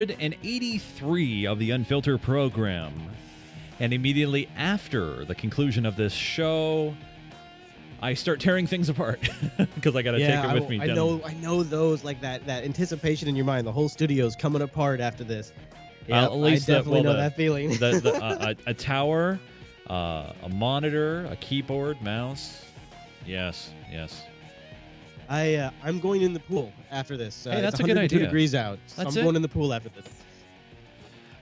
183 of the Unfilter program. And immediately after the conclusion of this show, I start tearing things apart because I got to take it with me. I know those, like that anticipation in your mind. The whole studio's coming apart after this. Yeah, at least I definitely know that feeling. A tower, a monitor, a keyboard, mouse. Yes. I'm going in the pool after this. Hey, that's it's a good 102 idea. degrees out. So I'm going in the pool after this.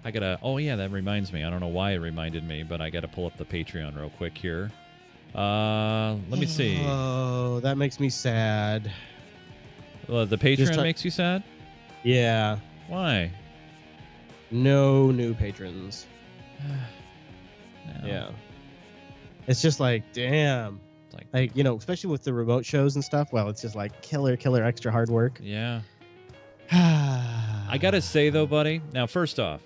I gotta. Oh yeah, that reminds me. I don't know why it reminded me, but I gotta pull up the Patreon real quick here. Let me see. Oh, that makes me sad. The Patreon makes you sad? Yeah. Why? No new patrons. No. Yeah. It's just like, damn. Like, you know, especially with the remote shows and stuff. Well, it's just like killer extra hard work. Yeah. I gotta say though, buddy. Now, first off,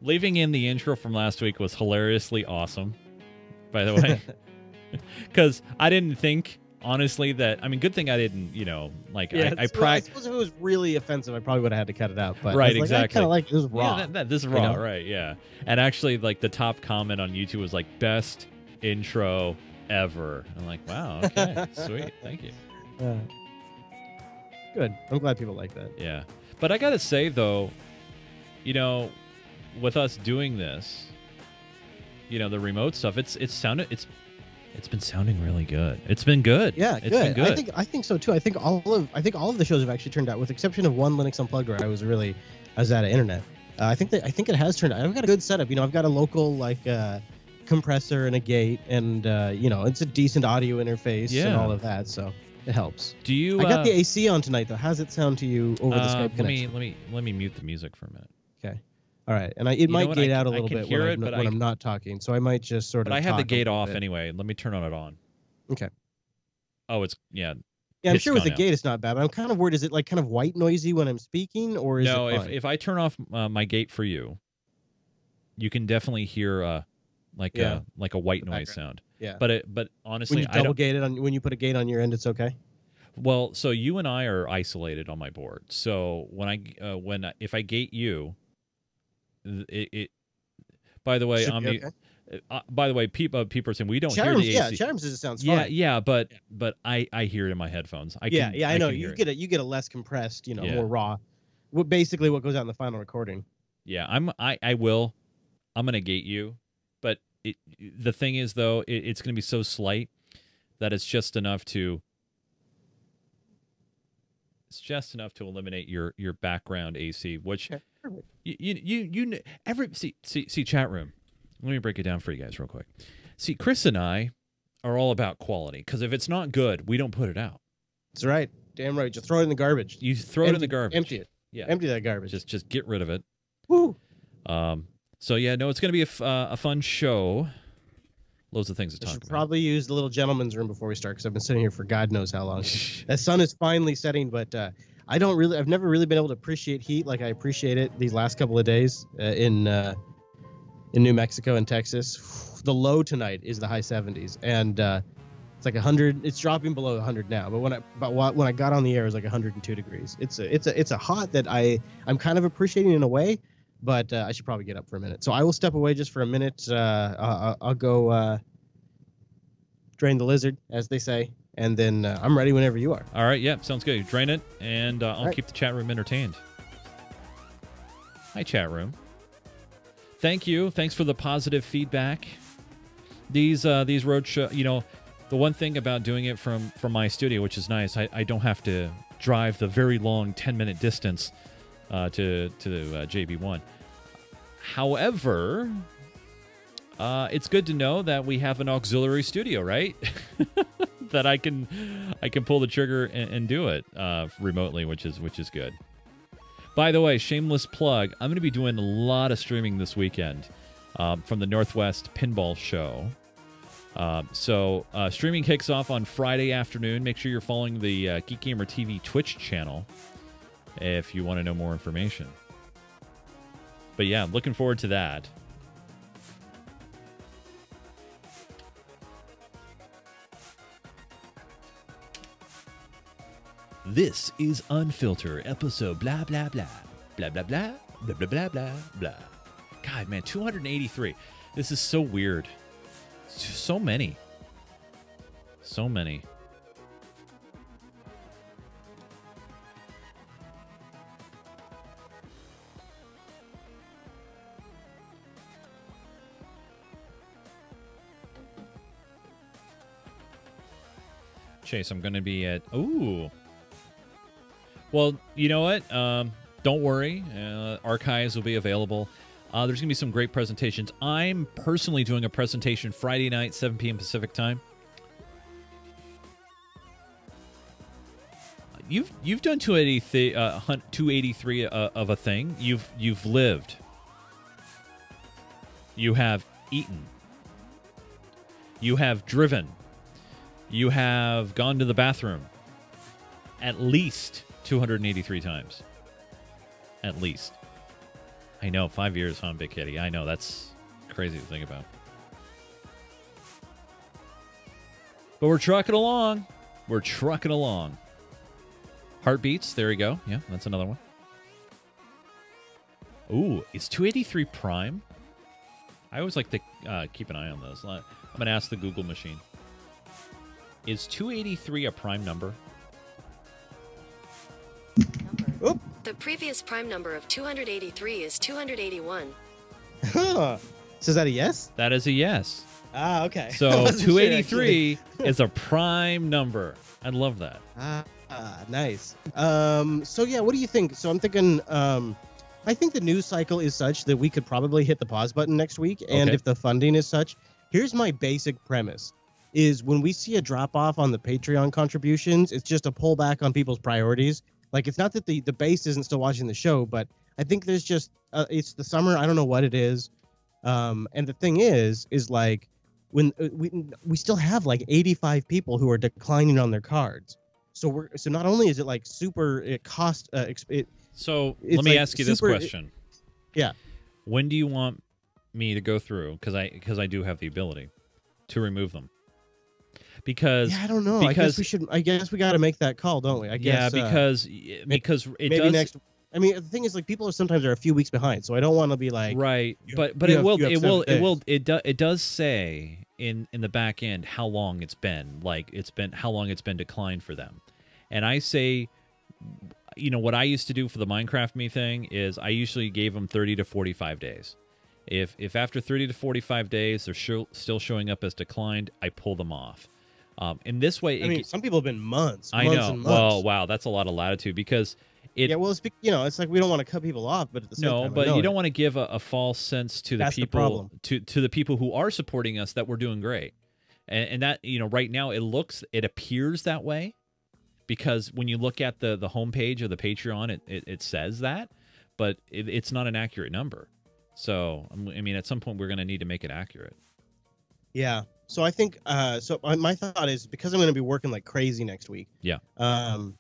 leaving in the intro from last week was hilariously awesome. By the way, because I didn't think, honestly, that, I mean, good thing I didn't, you know, like, yeah, I suppose if it was really offensive, I probably would have had to cut it out. But right, I was exactly. I kind of like it was raw. Yeah, this is raw, you know? Right? Yeah. And actually, like, the top comment on YouTube was like, best intro ever. I'm like, wow, okay, sweet, thank you. Good. I'm glad people like that. Yeah, but I gotta say though, you know, with us doing this, you know, the remote stuff, it's been sounding really good. It's been good. Yeah, it's been good. I think so too. I think all of the shows have actually turned out, with the exception of one Linux Unplugged where I was out of internet. I think it has turned out. I've got a good setup. You know, I've got a local compressor and a gate, and you know, it's a decent audio interface and all of that, so it helps. Do you? I got the AC on tonight though. How's it sound to you over the Skype connection? Let me mute the music for a minute. Okay. All right, and it might gate out a little bit when I'm not talking, so I might just sort of. But I have the gate off anyway. Let me turn it on. Okay. Oh, it's yeah. Yeah, I'm sure with the gate it's not bad, but I'm kind of worried. Is it like kind of white noisy when I'm speaking, or is no? It fine? If I turn off my gate for you, you can definitely hear like a white noise sound. Yeah. But honestly, when you double gate it when you put a gate on your end, it's okay. Well, so you and I are isolated on my board. So if I gate you, it by the way, by the way, people are saying we don't hear the AC. Yeah, Charm says it sounds fine. Yeah, but I hear it in my headphones. I know you get a less compressed, you know, more raw. Basically what goes out in the final recording. Yeah, I'm gonna gate you, but the thing is though, it's gonna be so slight that it's just enough to eliminate your background AC, which see chat room. Let me break it down for you guys real quick. See, Chris and I are all about quality, because if it's not good, we don't put it out. That's right. Damn right. Just throw it in the garbage. You throw it in the garbage. Empty it. Yeah. Empty that garbage. Just get rid of it. Woo. So yeah, no, it's going to be a fun show. Loads of things to talk about. I should probably use the little gentleman's room before we start, because I've been sitting here for God knows how long. The sun is finally setting, but I've never really been able to appreciate heat like I appreciate it these last couple of days in New Mexico and Texas. The low tonight is the high 70s, and it's like 100. It's dropping below 100 now. But when I got on the air, it was like 102 degrees. It's a hot that I'm kind of appreciating in a way, but I should probably get up for a minute. So I will step away just for a minute. I'll go drain the lizard, as they say, and then I'm ready whenever you are. All right, yeah, sounds good. Drain it, and I'll keep the chat room entertained. Hi, chat room. Thank you. Thanks for the positive feedback. These road show, you know, the one thing about doing it from my studio, which is nice, I don't have to drive the very long 10-minute distance to JB1. However, it's good to know that we have an auxiliary studio, right? That I can pull the trigger and do it remotely, which is good. By the way, shameless plug, I'm going to be doing a lot of streaming this weekend from the Northwest Pinball Show. So streaming kicks off on Friday afternoon. Make sure you're following the Geek Gamer TV Twitch channel if you want to know more information. But yeah, looking forward to that. This is Unfilter, episode blah, blah, blah. Blah, blah, blah. Blah, blah, blah, blah, blah. God, man, 283. This is so weird. So many. So many. Chase, I'm going to be at... Ooh. Well, you know what? Don't worry. Archives will be available. There's going to be some great presentations. I'm personally doing a presentation Friday night, 7 p.m. Pacific time. You've done 283 of a thing. You've lived. You have eaten. You have driven. You have gone to the bathroom at least 283 times. At least. I know, 5 years, huh, Big Kitty? I know, that's crazy to think about. But we're trucking along. We're trucking along. Heartbeats, there we go. Yeah, that's another one. Ooh, is 283 prime? I always like to keep an eye on those. I'm going to ask the Google machine. Is 283 a prime number? Oop. The previous prime number of 283 is 281. So is that a yes? That is a yes. Ah, okay. So 283 is a prime number. I love that. Nice. So yeah, what do you think? So I'm thinking, I think the news cycle is such that we could probably hit the pause button next week. And if the funding is such, here's my basic premise. Is when we see a drop-off on the Patreon contributions, it's just a pullback on people's priorities. Like, it's not that the base isn't still watching the show, but I think there's just, it's the summer. I don't know what it is. And the thing is like, when we still have like 85 people who are declining on their cards. So not only is it like super, So let me ask you this question. Yeah. When do you want me to go through? Because I do have the ability to remove them. Because I don't know. I guess we got to make that call, don't we? I guess. Yeah, because it does. Next. I mean, the thing is, like, people sometimes are a few weeks behind, so I don't want to be like. Right, but it does say in the back end how long it's been. Like how long it's been declined for them, and I say, what I used to do for the Minecraft Me thing is I usually gave them 30 to 45 days. If after 30 to 45 days they're still showing up as declined, I pull them off. In this way, I mean, some people have been months. I know. And months. Well, wow, that's a lot of latitude because it. Yeah, well, it's like we don't want to cut people off, but at the same time, but you don't want to give a false sense to the people to the people who are supporting us that we're doing great, and that right now it appears that way, because when you look at the homepage of the Patreon, it says that, but it's not an accurate number. So I mean, at some point we're going to need to make it accurate. Yeah. So I think, my thought is, because I'm going to be working like crazy next week. Yeah. And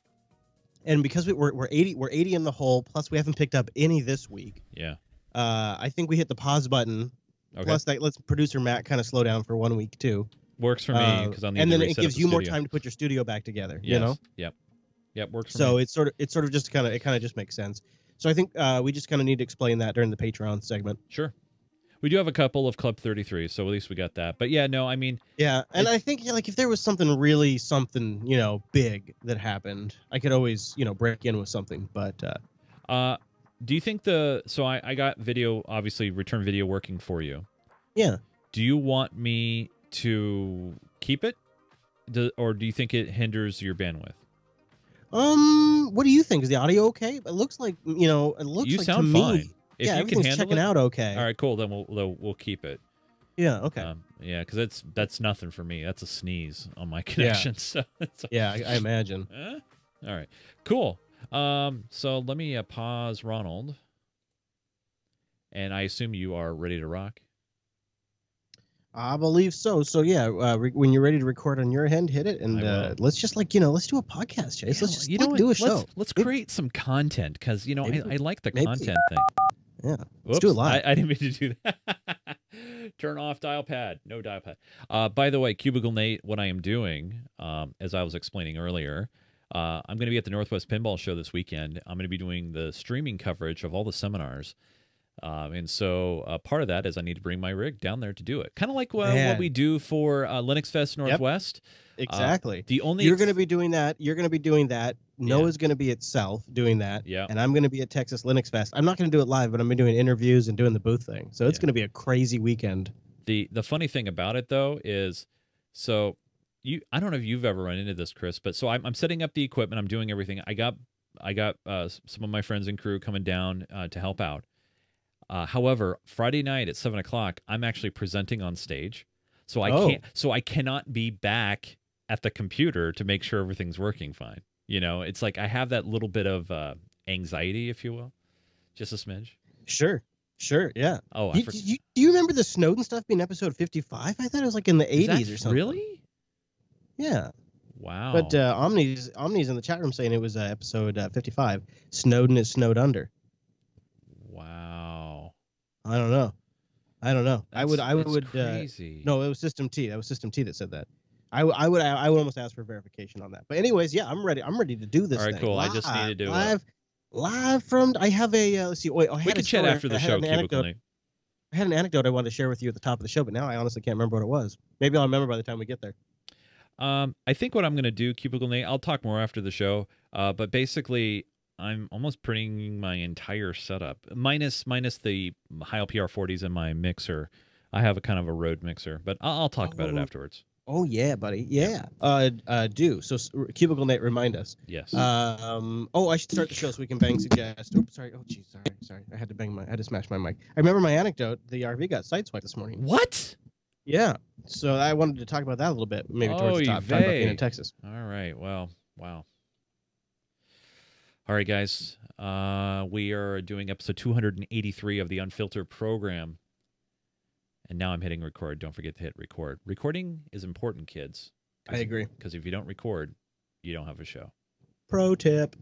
because we're 80 in the hole, plus we haven't picked up any this week. Yeah. I think we hit the pause button. Okay. Plus that lets producer Matt kind of slow down for 1 week too. Works for me because I'll need to reset and then it gives you more studio. time to put your studio back together. Yes. You know. Yep. Works for me. So it's sort of just kind of just makes sense. So I think we just kind of need to explain that during the Patreon segment. Sure. We do have a couple of Club 33, so at least we got that. But yeah, no, I mean... Yeah, and I think like if there was something big that happened, I could always, break in with something, but... do you think So I got video, obviously, return video working for you. Yeah. Do you want me to keep it? Or do you think it hinders your bandwidth? What do you think? Is the audio okay? It looks like, You sound fine. If you everything's can handle checking out okay. All right, cool. Then we'll keep it. Yeah. Okay. Yeah, because that's nothing for me. That's a sneeze on my connection. Yeah. So yeah, I imagine. All right. Cool. So let me pause Ronald, and I assume you are ready to rock. I believe so. So yeah, when you're ready to record on your end, hit it, and let's just let's do a podcast, Chase. Yeah, let's just do a show. Let's create some content because I like the content thing. Yeah, Whoops, let's do it live. I didn't mean to do that. Turn off dial pad. No dial pad. By the way, Cubicle Nate, what I am doing, as I was explaining earlier, I'm going to be at the Northwest Pinball Show this weekend. I'm going to be doing the streaming coverage of all the seminars. And so part of that is I need to bring my rig down there to do it. Kind of like what we do for Linux Fest Northwest. Yep. Exactly. You're going to be doing that. You're going to be doing that. Noah's going to be itself doing that. Yeah. And I'm going to be at Texas Linux Fest. I'm not going to do it live, but I'm going to be doing interviews and doing the booth thing. So it's going to be a crazy weekend. The funny thing about it, though, is I don't know if you've ever run into this, Chris, but so I'm setting up the equipment. I'm doing everything. I got some of my friends and crew coming down to help out. However, Friday night at 7 o'clock, I'm actually presenting on stage, so I cannot be back at the computer to make sure everything's working fine. You know, it's like I have that little bit of anxiety, if you will, just a smidge. Sure, yeah. Oh, do you remember the Snowden stuff being episode 55? I thought it was like in the 80s or something. Really? Yeah. Wow. But Omni's in the chat room saying it was episode 55. Snowden is snowed under. Wow. I don't know. I would crazy. No, it was System T. That was System T that said that. I would almost ask for verification on that. But anyways, yeah, I'm ready. I'm ready to do this. All right, thing. cool. Live, I just need to do live from. I have a. Let's see. Wait, we can chat after the show. I had an anecdote I wanted to share with you at the top of the show, but now I honestly can't remember what it was. Maybe I'll remember by the time we get there. I think what I'm going to do, Cubicle Nate, I'll talk more after the show. But basically, I'm almost printing my entire setup, minus the high PR40s in my mixer. I have a kind of a Rode mixer, but I'll talk about it afterwards. Oh yeah, buddy. Yeah. Do so. Cubicle Nate, remind us. Yes. I should start the show so we can bang suggest. Oops, sorry. Oh, geez, sorry. I had to smash my mic. I remember my anecdote. The RV got sideswiped this morning. What? Yeah. So I wanted to talk about that a little bit, maybe towards the top. Talk about being in Texas. All right. Well, wow. All right, guys. We are doing episode 283 of the Unfilter program. And now I'm hitting record. Don't forget to hit record. Recording is important, kids. I agree. Because if you don't record, you don't have a show. Pro tip.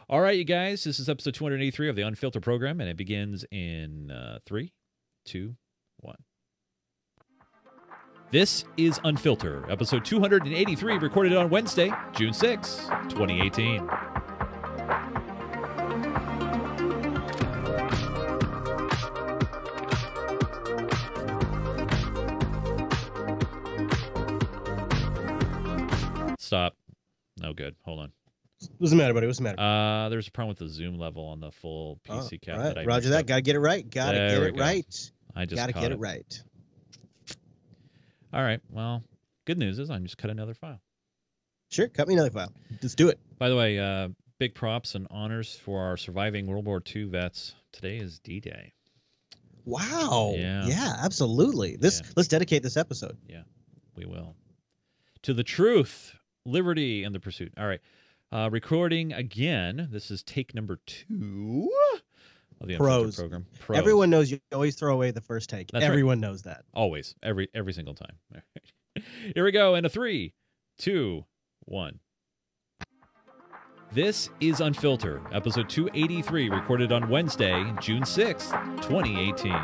All right, you guys. This is episode 283 of the Unfilter program, and it begins in 3, 2, 1. This is Unfilter, episode 283, recorded on Wednesday, June 6, 2018. Stop. No good. Hold on. What's the matter, buddy? What's the matter? There's a problem with the zoom level on the full PC cap. Right. That I Roger that. Got to get it right. Got to get it right. I just got to get it right. All right. Well, good news is I just cut another file. Sure. Cut me another file. Let's do it. By the way, big props and honors for our surviving World War II vets. Today is D-Day. Wow. Yeah, absolutely. Let's dedicate this episode. Yeah, we will. To the truth, liberty, and the pursuit. All right. Recording again. This is take number 2 of the Unfiltered program. Pros. Everyone knows you always throw away the first take. That's Everyone right. knows that. Always. Every single time. All right. Here we go. In a 3, 2, 1. This is Unfilter, episode 283, recorded on Wednesday, June 6th, 2018.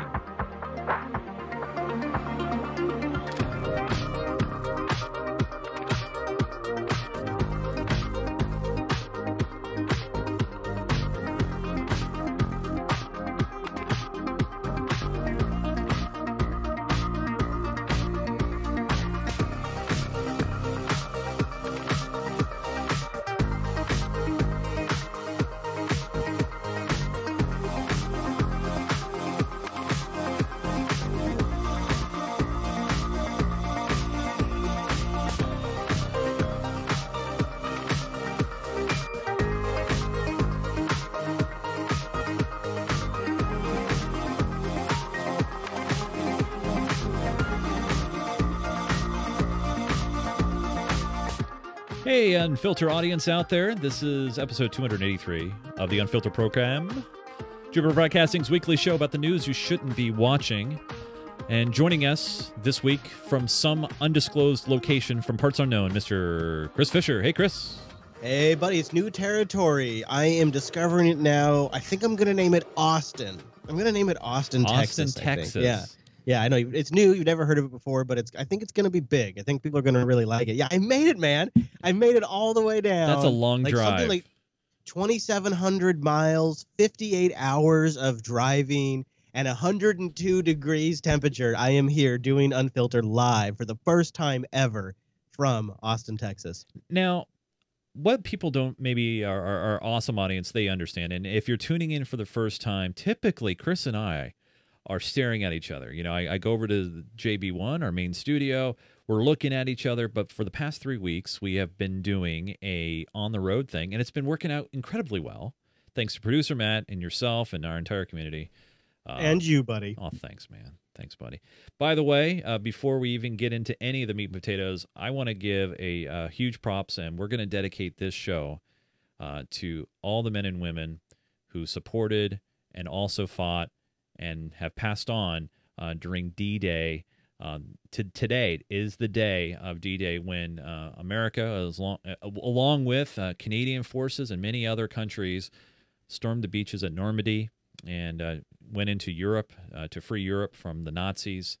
Hey, Unfilter audience out there. This is episode 283 of the Unfilter program. Jupiter Broadcasting's weekly show about the news you shouldn't be watching. And joining us this week from some undisclosed location from parts unknown, Mr. Chris Fisher. Hey, Chris. Hey, buddy. It's new territory. I am discovering it now. I think I'm going to name it Austin. I'm going to name it Austin, Texas. Texas. Yeah. Yeah, I know it's new. You've never heard of it before, but I think it's going to be big. I think people are going to really like it. Yeah, I made it, man. I made it all the way down. That's a long like drive. Something like 2,700 miles, 58 hours of driving, and 102 degrees temperature. I am here doing Unfiltered live for the first time ever from Austin, Texas. Now, what people don't maybe our awesome audience, they understand. And if you're tuning in for the first time, typically Chris and I are staring at each other. You know, I go over to JB1, our main studio. We're looking at each other. But for the past 3 weeks, we have been doing a on-the-road thing, and it's been working out incredibly well. Thanks to producer Matt and yourself and our entire community. And you, buddy. Oh, thanks, man. Thanks, buddy. By the way, before we even get into any of the meat and potatoes, I want to give a huge props, and we're going to dedicate this show to all the men and women who supported and also fought and have passed on during D-Day. Today is the day of D-Day when America, along with Canadian forces and many other countries, stormed the beaches at Normandy and went into Europe to free Europe from the Nazis.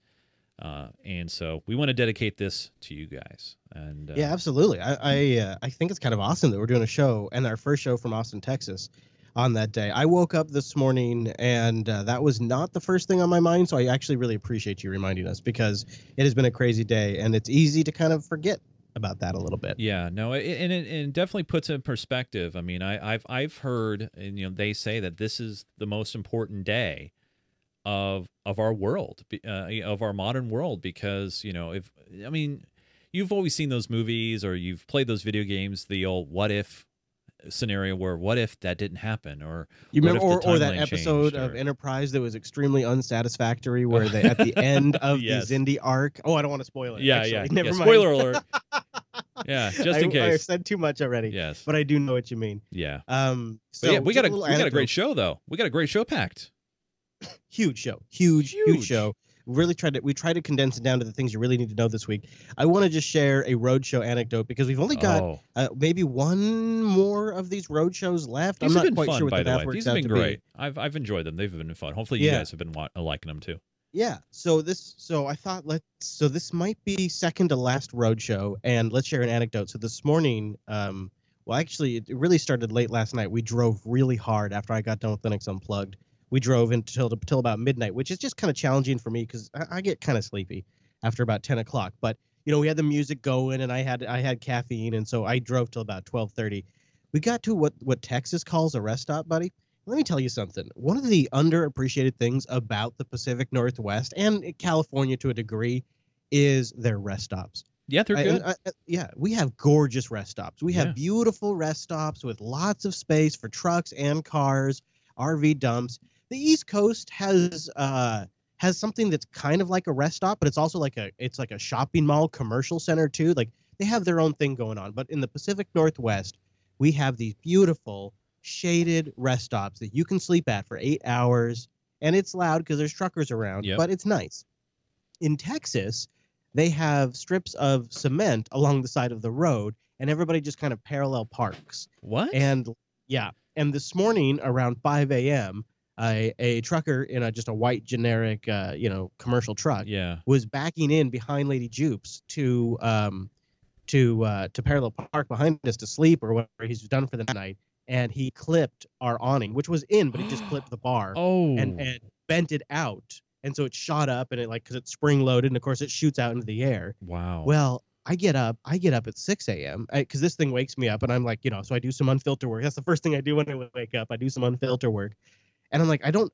And so we want to dedicate this to you guys. And yeah, absolutely. I think it's kind of awesome that we're doing a show, and our first show from Austin, Texas, on that day. I woke up this morning, and that was not the first thing on my mind, so I actually really appreciate you reminding us, because it has been a crazy day, and it's easy to kind of forget about that a little bit. Yeah, no, it definitely puts it in perspective. I mean, I've heard, and they say that this is the most important day of our world, of our modern world, because you've always seen those movies or you've played those video games, the old what if scenario where what if that didn't happen, or you remember, or that episode of Enterprise that was extremely unsatisfactory, where they at the end of yes. the Xindi arc. Oh, I don't want to spoil it. Yeah, actually. Never mind. Spoiler alert. Yeah, just in case. I said too much already. Yes, but I do know what you mean. Yeah. So yeah, we got a great show though. We got a great show packed. Huge show. Huge show. We tried to condense it down to the things you really need to know this week. I want to just share a roadshow anecdote, because we've only got maybe one more of these roadshows left. These I'm not have been quite fun, sure what by the the math way. works These have out been to great. be. I've enjoyed them. They've been fun. Hopefully you guys have been liking them too. Yeah. So I thought this might be second to last roadshow, and let's share an anecdote. So this morning, well, actually, it really started late last night. We drove really hard after I got done with Linux Unplugged. We drove until about midnight, which is just kind of challenging for me because I get kind of sleepy after about 10 o'clock. But we had the music going, and I had caffeine, and so I drove till about 12:30. We got to what Texas calls a rest stop, buddy. Let me tell you something. One of the underappreciated things about the Pacific Northwest and California to a degree is their rest stops. Yeah, they're good. Yeah, we have gorgeous rest stops. We have beautiful rest stops with lots of space for trucks and cars, RV dumps. The East Coast has something that's kind of like a rest stop, but it's also like a shopping mall, commercial center too. Like they have their own thing going on. But in the Pacific Northwest, we have these beautiful shaded rest stops that you can sleep at for 8 hours, and it's loud because there's truckers around, but it's nice. In Texas, they have strips of cement along the side of the road, and everybody just kind of parallel parks. What? And this morning around 5 a.m., a trucker in just a white generic commercial truck was backing in behind Lady Jupes to parallel park behind us to sleep or whatever he's done for the night. And he clipped our awning, which was in, but he just clipped the bar and bent it out. And so it shot up, and because it's spring loaded, and of course it shoots out into the air. Wow. Well, I get up at 6 a.m. because this thing wakes me up, and I'm like, so I do some Unfilter work. That's the first thing I do when I wake up. I do some Unfilter work. And I'm like, I don't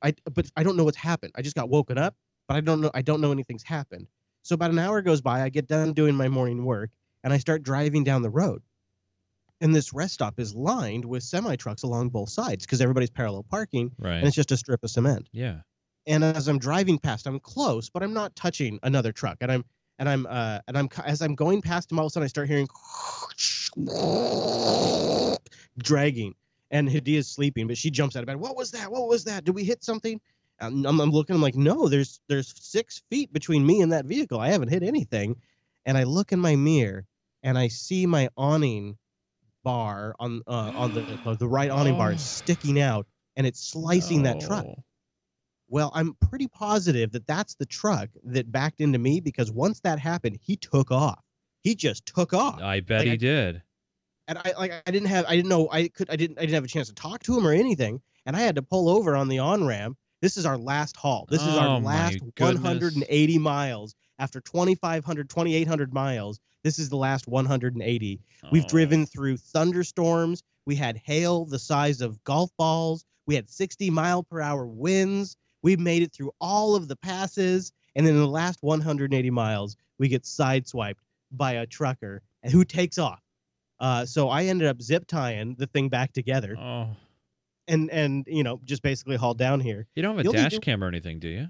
know what's happened. I just got woken up, but I don't know anything's happened. So about an hour goes by, I get done doing my morning work, and I start driving down the road. And this rest stop is lined with semi-trucks along both sides because everybody's parallel parking, and it's just a strip of cement. Yeah. And as I'm driving past, I'm close, but I'm not touching another truck. And as I'm going past him, all of a sudden I start hearing dragging. And Hadia's sleeping, but she jumps out of bed. What was that? What was that? Did we hit something? I'm looking. I'm like, no, there's 6 feet between me and that vehicle. I haven't hit anything. And I look in my mirror, and I see my awning bar on the right awning bar is sticking out, and it's slicing that truck. Well, I'm pretty positive that that's the truck that backed into me, because once that happened, he took off. He just took off. I bet he did. And I didn't have a chance to talk to him or anything, and I had to pull over on the on-ramp. This is our last haul. This is our last 180 miles. After 2,800 miles, this is the last 180. We've driven through thunderstorms. We had hail the size of golf balls. We had 60-mile-per-hour winds. We've made it through all of the passes. And then in the last 180 miles, we get sideswiped by a trucker who takes off. So I ended up zip tying the thing back together. Oh. And just basically hauled down here. You don't have a dash cam or anything, do you?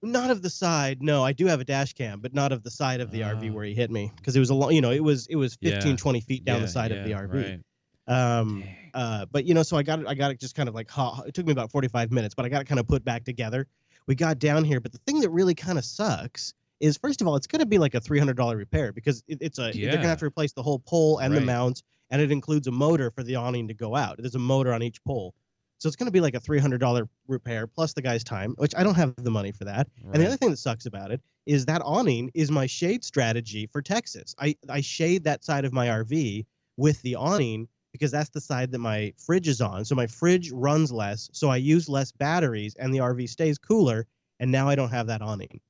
Not of the side. No, I do have a dash cam, but not of the side of the RV where he hit me, because it was a long, it was 15, 20 feet down the side of the RV. Right. But so I got it just kind of like, it took me about 45 minutes, but I got it kind of put back together. We got down here, but the thing that really kind of sucks is, first of all, it's going to be like a $300 repair, because they're going to have to replace the whole pole and the mounts, and it includes a motor for the awning to go out. There's a motor on each pole. So it's going to be like a $300 repair plus the guy's time, which I don't have the money for that. Right. And the other thing that sucks about it is that awning is my shade strategy for Texas. I shade that side of my RV with the awning because that's the side that my fridge is on. So my fridge runs less, so I use less batteries, and the RV stays cooler, and now I don't have that awning.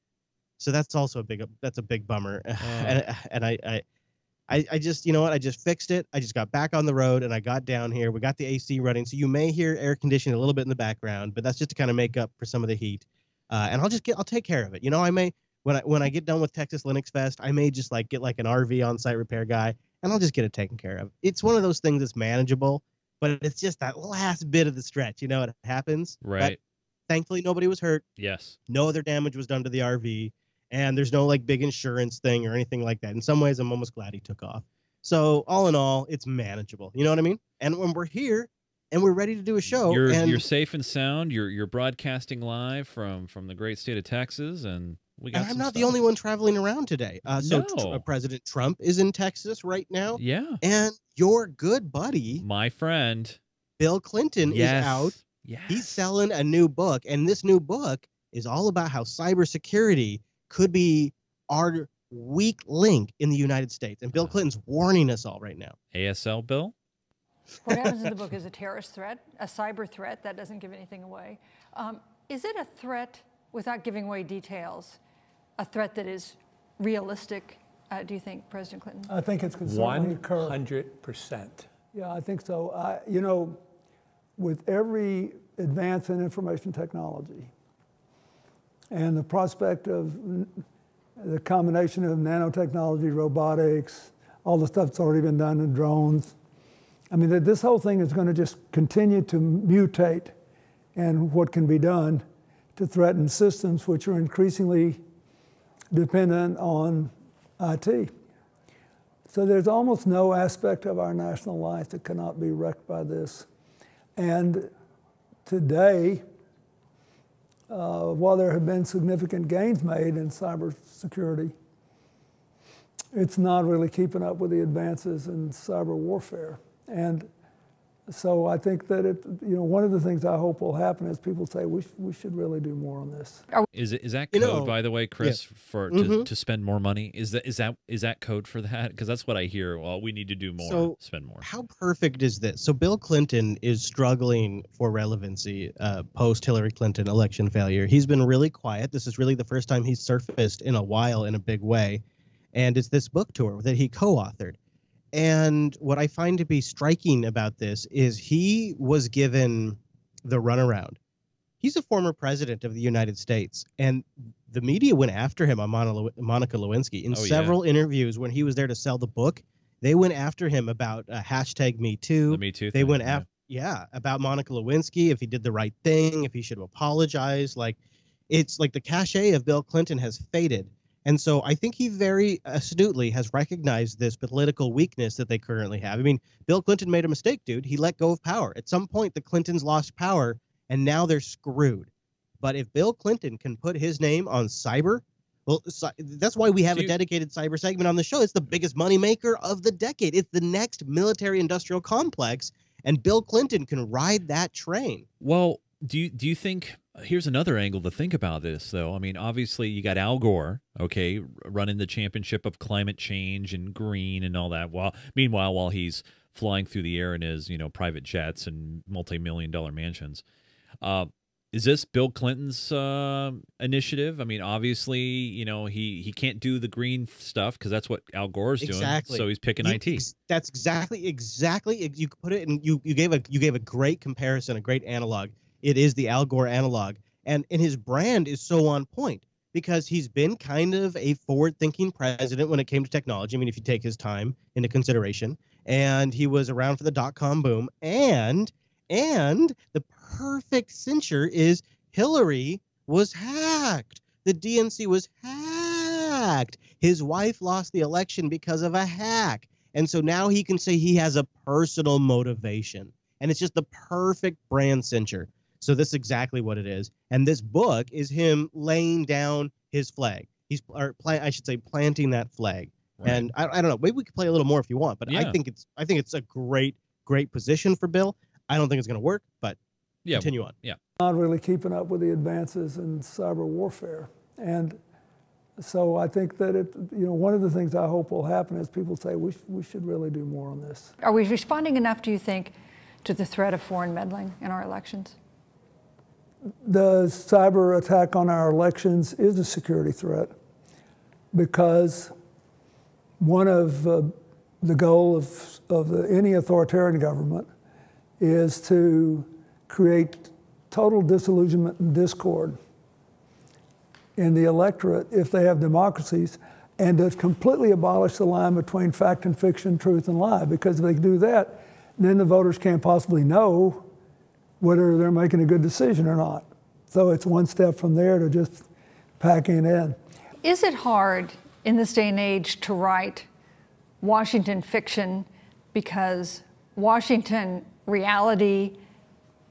So that's also a big bummer. And I just, I just fixed it. I just got back on the road, and I got down here. We got the AC running, so you may hear air conditioning a little bit in the background, but that's just to kind of make up for some of the heat. And I'll take care of it. I may, when I get done with Texas Linux Fest, I may just get like an RV on-site repair guy, and I'll just get it taken care of. It's one of those things that's manageable, but it's just that last bit of the stretch. It happens. Right. But thankfully, nobody was hurt. Yes. No other damage was done to the RV. And there's no big insurance thing or anything like that. In some ways, I'm almost glad he took off. So all in all, it's manageable. You know what I mean? And when we're here and we're ready to do a show, you're safe and sound. You're broadcasting live from the great state of Texas, and we got. And I'm not the only one traveling around today. President Trump is in Texas right now. Yeah. And your good buddy, my friend, Bill Clinton, is out. Yes. He's selling a new book, and this new book is all about how cybersecurity could be our weak link in the United States. And Bill Clinton's warning us all right now. ASL, Bill? What happens in the book is a terrorist threat, a cyber threat. That doesn't give anything away. Is it a threat, without giving away details, a threat that is realistic, do you think, President Clinton? I think it's certainly occur. 100%. Yeah, I think so. With every advance in information technology, and the prospect of the combination of nanotechnology, robotics, all the stuff that's already been done in drones. I mean, this whole thing is going to just continue to mutate and what can be done to threaten systems which are increasingly dependent on IT. So there's almost no aspect of our national life that cannot be wrecked by this. And today, while there have been significant gains made in cybersecurity, it's not really keeping up with the advances in cyber warfare. And so I think that one of the things I hope will happen is people say we should really do more on this. Is that code, by the way, Chris, to spend more money? Is that code for that? Because that's what I hear. Well, we need to do more, spend more. How perfect is this? So Bill Clinton is struggling for relevancy post Hillary Clinton election failure. He's been really quiet. This is really the first time he's surfaced in a while in a big way, and it's this book tour that he co-authored. And what I find to be striking about this is he was given the runaround. He's a former president of the United States, and the media went after him on Monica Lewinsky in several interviews when he was there to sell the book. They went after him about hashtag Me Too. The Me Too they thing, went after, about Monica Lewinsky, if he did the right thing, if he should apologize. It's like the cachet of Bill Clinton has faded. And so I think he very astutely has recognized this political weakness that they currently have. I mean, Bill Clinton made a mistake, dude. He let go of power. At some point, the Clintons lost power, and now they're screwed. But if Bill Clinton can put his name on cyber, well, that's why we have a dedicated cyber segment on the show. It's the biggest moneymaker of the decade. It's the next military-industrial complex, and Bill Clinton can ride that train. Well, Do you think, here's another angle to think about this, though. I mean, obviously, you got Al Gore, okay, running the championship of climate change and green and all that. Meanwhile, while he's flying through the air in his, private jets and multi-million-dollar mansions. Is this Bill Clinton's initiative? I mean, obviously, he can't do the green stuff because that's what Al Gore's doing. So he's picking IT. That's exactly. You put it in. You gave a great comparison, a great analog. It is the Al Gore analog, and his brand is so on point because he's been kind of a forward-thinking president when it came to technology. I mean, if you take his time into consideration, and he was around for the dot-com boom, and the perfect censure is Hillary was hacked. The DNC was hacked. His wife lost the election because of a hack. And so now he can say he has a personal motivation. And it's just the perfect brand censure. So this is exactly what it is. And this book is him laying down his flag. Planting that flag. Right. And I don't know. Maybe we could play a little more if you want. But yeah. I think it's a great position for Bill. I don't think it's going to work, but continue on. Yeah. Not really keeping up with the advances in cyber warfare. And so I think that one of the things I hope will happen is people say we should really do more on this. Are we responding enough, do you think, to the threat of foreign meddling in our elections? The cyber attack on our elections is a security threat because one of the goal of any authoritarian government is to create total disillusionment and discord in the electorate if they have democracies, and to completely abolish the line between fact and fiction, truth and lie. Because if they do that, then the voters can't possibly know whether they're making a good decision or not. So it's one step from there to just packing it in. Is it hard in this day and age to write Washington fiction because Washington reality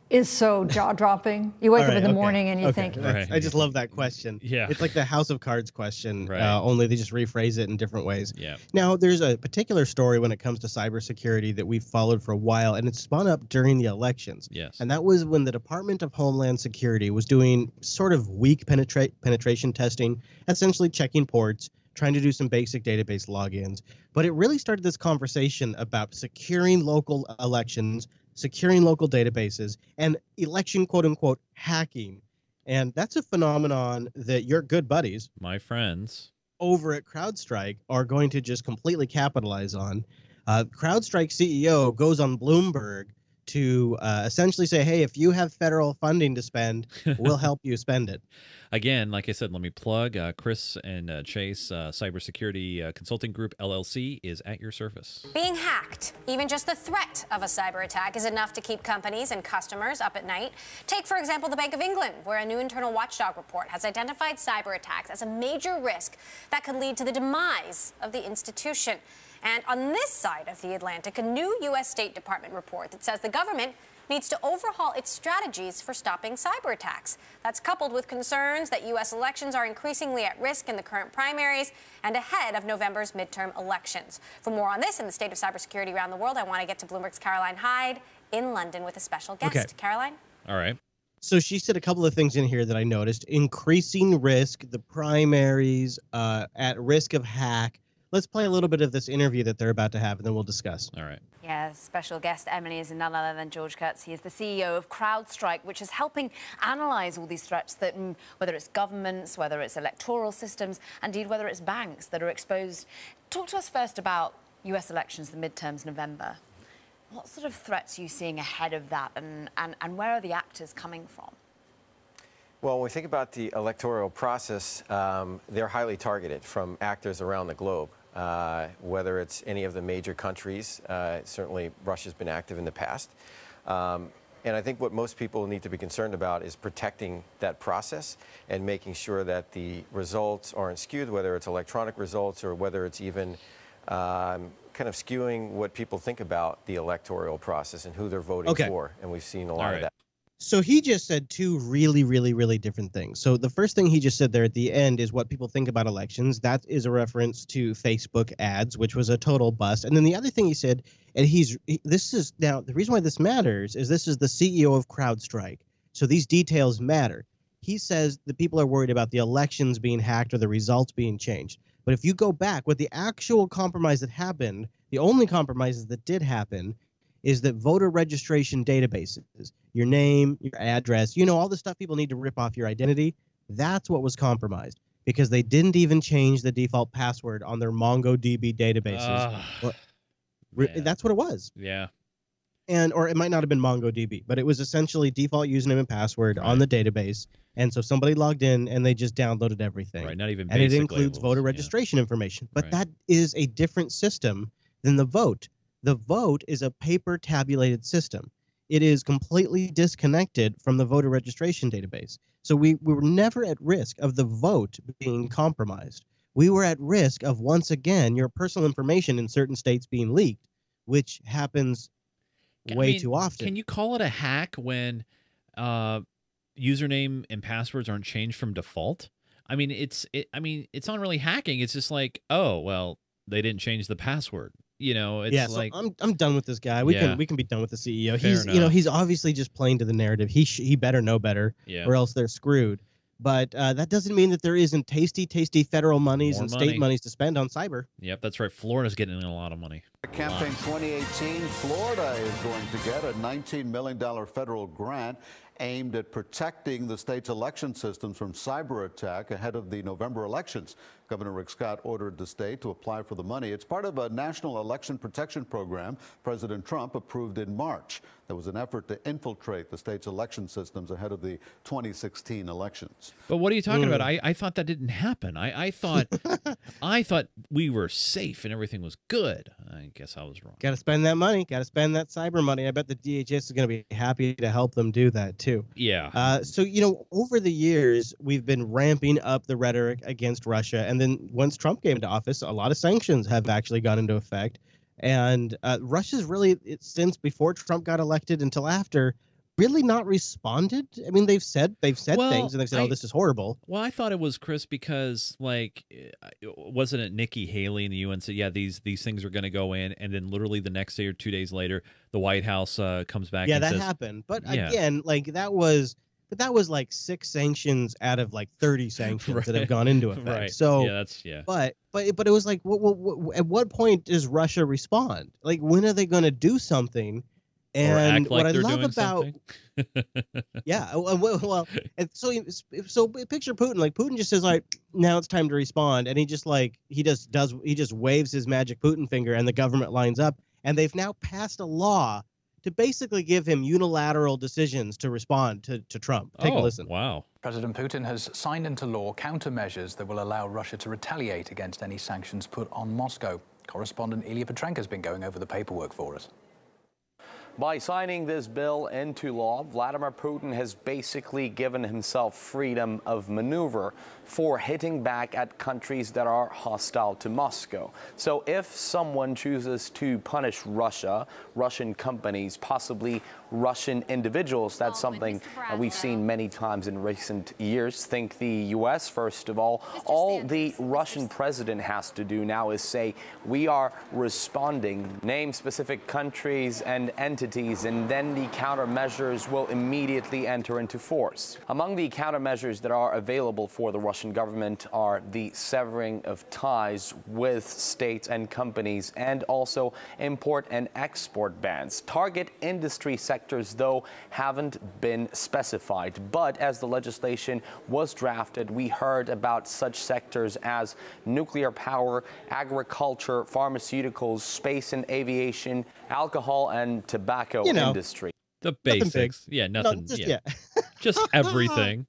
is so jaw-dropping? You wake up in the morning and you think... Right. I just love that question. Yeah. It's like the House of Cards question, right. Only they just rephrase it in different ways. Yeah. Now, there's a particular story when it comes to cybersecurity that we've followed for a while, and it spun up during the elections. Yes. And that was when the Department of Homeland Security was doing sort of weak penetration testing, essentially checking ports, trying to do some basic database logins. But it really started this conversation about securing local elections, securing local databases, and election, quote unquote, hacking. And that's a phenomenon that your good buddies, my friends over at CrowdStrike, are going to just completely capitalize on. CrowdStrike CEO goes on Bloomberg to essentially say, hey, if you have federal funding to spend, we'll help you spend it. Again, like I said, let me plug Chris and Chase, Cybersecurity Consulting Group, LLC, is at your service. Being hacked, even just the threat of a cyber attack, is enough to keep companies and customers up at night. Take, for example, the Bank of England, where a new internal watchdog report has identified cyber attacks as a major risk that could lead to the demise of the institution. And on this side of the Atlantic, a new U.S. State Department report that says the government needs to overhaul its strategies for stopping cyber attacks. That's coupled with concerns that U.S. elections are increasingly at risk in the current primaries and ahead of November's midterm elections. For more on this and the state of cybersecurity around the world, I want to get to Bloomberg's Caroline Hyde in London with a special guest. Okay. Caroline? All right. So she said a couple of things in here that I noticed. Increasing risk, the primaries, at risk of hack. Let's play a little bit of this interview that they're about to have, and then we'll discuss. All right. Yeah, special guest Emily is none other than George Kurtz. He is the CEO of CrowdStrike, which is helping analyze all these threats that, whether it's governments, whether it's electoral systems, indeed whether it's banks that are exposed. Talk to us first about US elections, the midterms, November. What sort of threats are you seeing ahead of that, and where are the actors coming from? Well, when we think about the electoral process, they're highly targeted from actors around the globe. Whether it's any of the major countries, certainly Russia's been active in the past. And I think what most people need to be concerned about is protecting that process and making sure that the results aren't skewed, whether it's electronic results or whether it's even kind of skewing what people think about the electoral process and who they're voting for. And we've seen a lot of that. So he just said two really, really, really different things. So the first thing he just said there at the end is what people think about elections. That is a reference to Facebook ads, which was a total bust. And then the other thing he said, and this is now the reason why this matters is this is the CEO of CrowdStrike. So these details matter. He says that people are worried about the elections being hacked or the results being changed. But if you go back, what the actual compromise that happened, the only compromises that did happen, is that voter registration databases, your name, your address, all the stuff people need to rip off your identity, that's what was compromised. Because they didn't even change the default password on their MongoDB databases. That's what it was. Yeah. Or it might not have been MongoDB, but it was essentially default username and password on the database. And so somebody logged in and they just downloaded everything. Right, not even and it basic includes labels. voter registration information. But Right. that is a different system than the vote. The vote is a paper tabulated system. It is completely disconnected from the voter registration database. So we were never at risk of the vote being compromised. We were at risk of, once again, your personal information in certain states being leaked, which happens way too often. Can you call it a hack when username and passwords aren't changed from default? I mean, it's not really hacking. It's just like, oh, well, they didn't change the password. It's like, so I'm done with this guy. We can be done with the CEO. Fair He's enough. he's obviously just playing to the narrative. He better know better, Yeah. or else they're screwed. But that doesn't mean that there isn't tasty federal monies More and money. state monies to spend on cyber. Yep, that's right. Florida's getting in a lot of money. Campaign 2018, Florida is going to get a $19 million federal grant aimed at protecting the state's election systems from cyber attack ahead of the November elections. Governor Rick Scott ordered the state to apply for the money. It's part of a national election protection program President Trump approved in March. There was an effort to infiltrate the state's election systems ahead of the 2016 elections. But what are you talking about? I thought that didn't happen. I thought we were safe and everything was good. I guess I was wrong. Got to spend that money. Got to spend that cyber money. I bet the DHS is going to be happy to help them do that too. Yeah. So over the years, we've been ramping up the rhetoric against Russia. And then once Trump came into office, a lot of sanctions have actually gone into effect. And Russia's really, since before Trump got elected until after, really not responded. I mean, they've said things and they've said, oh, this is horrible. Well, I thought it was, Chris, because wasn't it Nikki Haley in the UN said, yeah, these things are going to go in, and then literally the next day or 2 days later, the White House comes back. Yeah, and that says, happened. But again, that was like 6 sanctions out of like 30 sanctions that have gone into effect. Right. So But it was like, at what point does Russia respond? Like, when are they going to do something? And act like what I they're love doing about and so picture Putin. Like, Putin just says, like, now it's time to respond, and he just waves his magic Putin finger, and the government lines up, and they've now passed a law to basically give him unilateral decisions to respond to Trump. Take a listen. Wow. President Putin has signed into law countermeasures that will allow Russia to retaliate against any sanctions put on Moscow. Correspondent Ilya Petrenko has been going over the paperwork for us. By signing this bill into law, Vladimir Putin has basically given himself freedom of maneuver for hitting back at countries that are hostile to Moscow. So if someone chooses to punish Russia, Russian companies, possibly Russian individuals, that's something we've seen many times in recent years. Think the U.S., first of all. All the Russian president has to do now is say, we are responding, name specific countries and entities, and then the countermeasures will immediately enter into force. Among the countermeasures that are available for the Russian government are the severing of ties with states and companies, and also import and export bans. Target industry sectors, though, haven't been specified. But as the legislation was drafted, we heard about such sectors as nuclear power, agriculture, pharmaceuticals, space and aviation, alcohol and tobacco industry. The basics. Yeah, nothing. Just everything.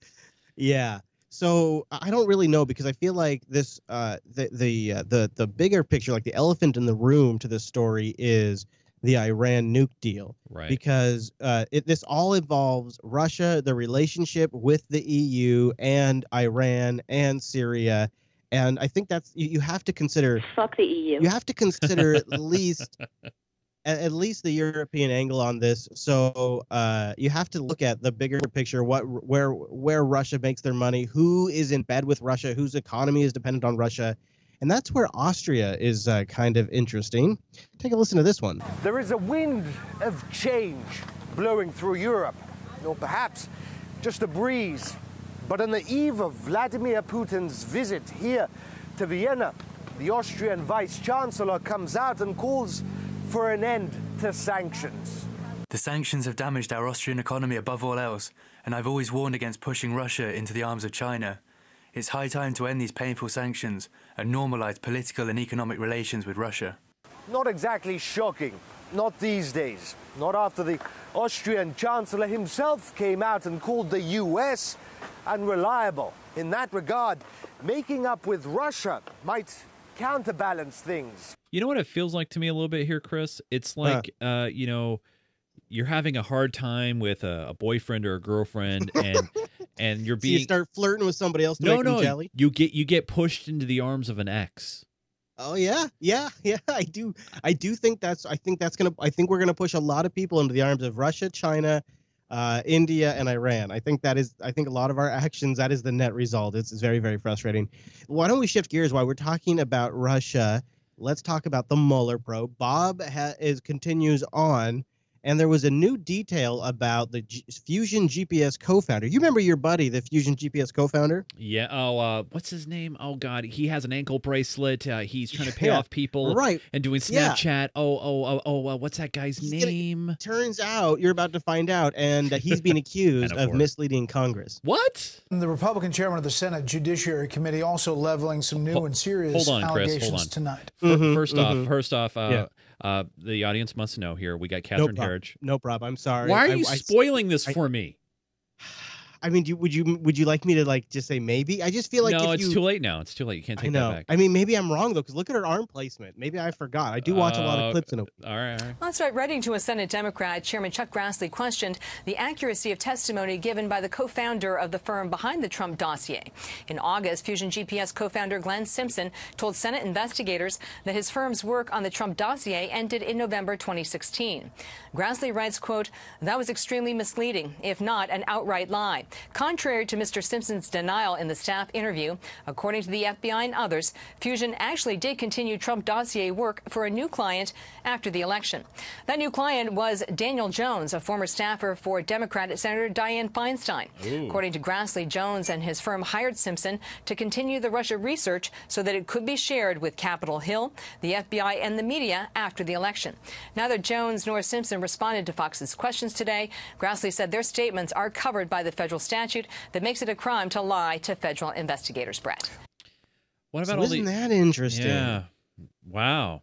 Yeah. So I don't really know, because I feel like this the bigger picture, like the elephant in the room to this story, is the Iran nuke deal. Right. Because this all involves Russia, the relationship with the EU and Iran and Syria. And I think that's you have to consider. Fuck the EU. You have to consider at least the European angle on this. So you have to look at the bigger picture, where Russia makes their money, who is in bed with Russia, whose economy is dependent on Russia. And that's where Austria is kind of interesting. Take a listen to this one. There is a wind of change blowing through Europe, or perhaps just a breeze. But on the eve of Vladimir Putin's visit here to Vienna, the Austrian vice-chancellor comes out and calls for an end to sanctions. The sanctions have damaged our Austrian economy above all else, and I've always warned against pushing Russia into the arms of China. It's high time to end these painful sanctions and normalise political and economic relations with Russia. Not exactly shocking. Not these days. Not after the Austrian chancellor himself came out and called the US unreliable. In that regard, making up with Russia might counterbalance things. You know what it feels like to me a little bit here, Chris? It's like, you know, you're having a hard time with a boyfriend or a girlfriend, and you're being So you start flirting with somebody else to make them jelly. You get pushed into the arms of an ex. Oh yeah. I do think we're gonna push a lot of people into the arms of Russia, China, India, and Iran. I think a lot of our actions, that is the net result. It's very, very frustrating. Why don't we shift gears? While we're talking about Russia, let's talk about the Mueller probe. Bob continues on. And there was a new detail about the Fusion GPS co-founder. You remember your buddy, the Fusion GPS co-founder? Yeah. Oh, what's his name? Oh, God. He has an ankle bracelet. He's trying to pay off people. Right. And doing Snapchat. Yeah. What's that guy's name? Turns out, you're about to find out, and he's being accused of misleading Congress. What? The Republican chairman of the Senate Judiciary Committee also leveling some new and serious allegations tonight. First off, the audience must know here, we got Catherine Herridge. No problem. I'm sorry. Why are you spoiling this for me? I mean, would you like me to just say maybe? I just feel like it's too late now. It's too late. You can't take that back. I mean, maybe I'm wrong though, because look at her arm placement. Maybe I forgot. I do watch a lot of clips in it. All right. Well, that's right. Writing to a Senate Democrat, Chairman Chuck Grassley questioned the accuracy of testimony given by the co-founder of the firm behind the Trump dossier. In August, Fusion GPS co-founder Glenn Simpson told Senate investigators that his firm's work on the Trump dossier ended in November 2016. Grassley writes, quote, "That was extremely misleading, if not an outright lie. Contrary to Mr. Simpson's denial in the staff interview, according to the FBI and others, Fusion actually did continue Trump dossier work for a new client after the election. That new client was Daniel Jones, a former staffer for Democrat Senator Dianne Feinstein. Ooh. According to Grassley, Jones and his firm hired Simpson to continue the Russia research so that it could be shared with Capitol Hill, the FBI, and the media after the election. Neither Jones nor Simpson responded to Fox's questions today. Grassley said their statements are covered by the federal statute that makes it a crime to lie to federal investigators, Brett. What about isn't that interesting? Yeah. Wow.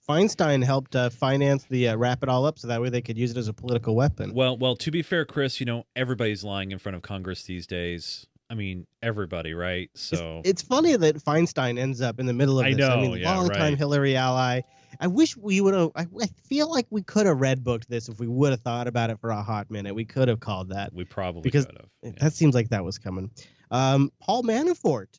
Feinstein helped finance the wrap it all up so that way they could use it as a political weapon. Well, to be fair, Chris, everybody's lying in front of Congress these days. I mean, everybody, right? So it's funny that Feinstein ends up in the middle of this. I know, I mean, long-time Hillary ally. I wish we would have. I feel like we could have red booked this if we would have thought about it for a hot minute. We could have called that. We probably because could have. That seems like that was coming. Paul Manafort.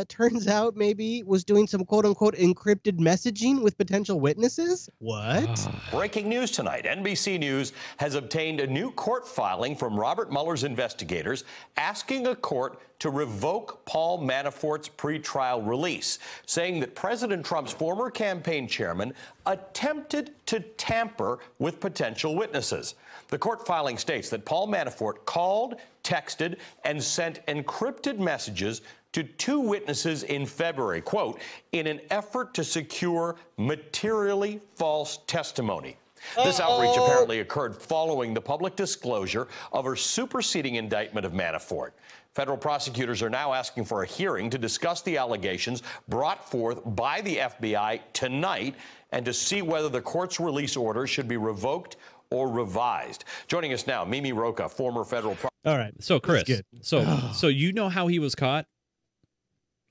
Turns out maybe was doing some quote-unquote encrypted messaging with potential witnesses. What? Breaking news tonight. NBC News has obtained a new court filing from Robert Mueller's investigators asking a court to revoke Paul Manafort's pretrial release, saying that President Trump's former campaign chairman attempted to tamper with potential witnesses. The court filing states that Paul Manafort called, texted, and sent encrypted messages to two witnesses in February, quote, in an effort to secure materially false testimony. This outreach apparently occurred following the public disclosure of her superseding indictment of Manafort. Federal prosecutors are now asking for a hearing to discuss the allegations brought forth by the FBI tonight and to see whether the court's release order should be revoked or revised. Joining us now, Mimi Rocha, former federal All right. So, Chris, so you know how he was caught?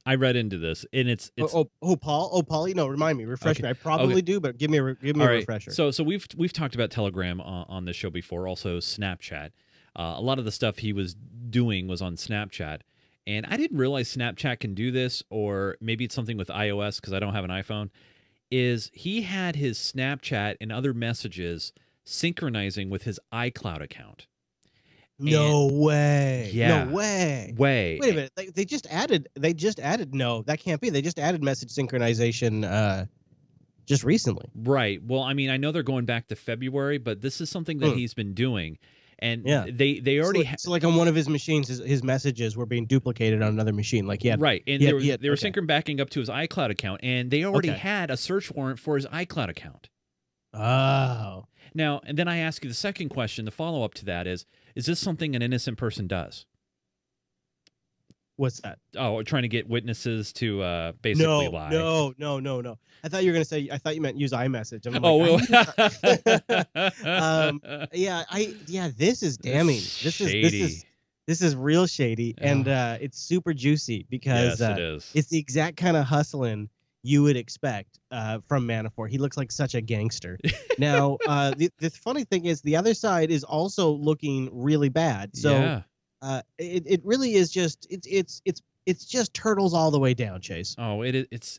I read into this, and it's Paul. Remind me, refresh me. I probably do, but give me a refresher. So we've talked about Telegram on this show before, also Snapchat. A lot of the stuff he was doing was on Snapchat, and I didn't realize Snapchat can do this, or maybe it's something with iOS because I don't have an iPhone. Is he had his Snapchat and other messages synchronizing with his iCloud account? No way. Yeah. No way. Wait a minute. They just added. No, that can't be. They just added message synchronization just recently. Right. Well, I mean, I know they're going back to February, but this is something that he's been doing. And Yeah. they already so like on one of his machines, his messages were being duplicated on another machine. Like he had right, and they were synchron backing up to his iCloud account, and they already had a search warrant for his iCloud account. Oh. Now, and then I ask you the second question. The follow up to that is this something an innocent person does? What's that? Oh, trying to get witnesses to basically lie. No. I thought you were gonna say. I thought you meant use iMessage. I'm like, This is damning. This is real shady, and it's super juicy because yes, it is. It's the exact kind of hustling you would expect from Manafort. He looks like such a gangster. Now, the funny thing is, the other side is also looking really bad. So, it really is just it's just turtles all the way down, Chase. Oh, it's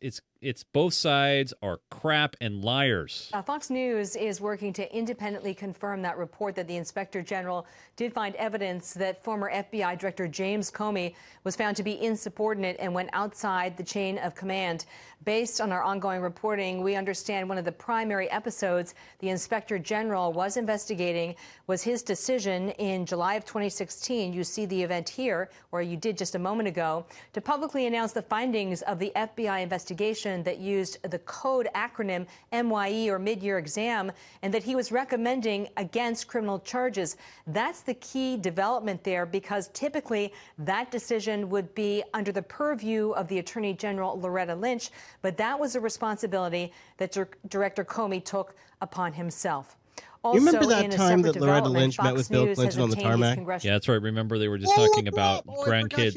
both sides are crap and liars. Fox News is working to independently confirm that report that the Inspector General did find evidence that former FBI Director James Comey was found to be insubordinate and went outside the chain of command. Based on our ongoing reporting, we understand one of the primary episodes the Inspector General was investigating was his decision in July of 2016. You see the event here, or you did just a moment ago, to publicly announce the findings of the FBI investigation that used the code acronym MYE, or mid-year exam, and that he was recommending against criminal charges. That's the key development there, because typically that decision would be under the purview of the Attorney General Loretta Lynch, but that was a responsibility that Director Comey took upon himself. Also, you remember that time that Loretta Lynch met with Bill Clinton on the tarmac? Yeah, that's right. Remember, they were just talking about grandkids.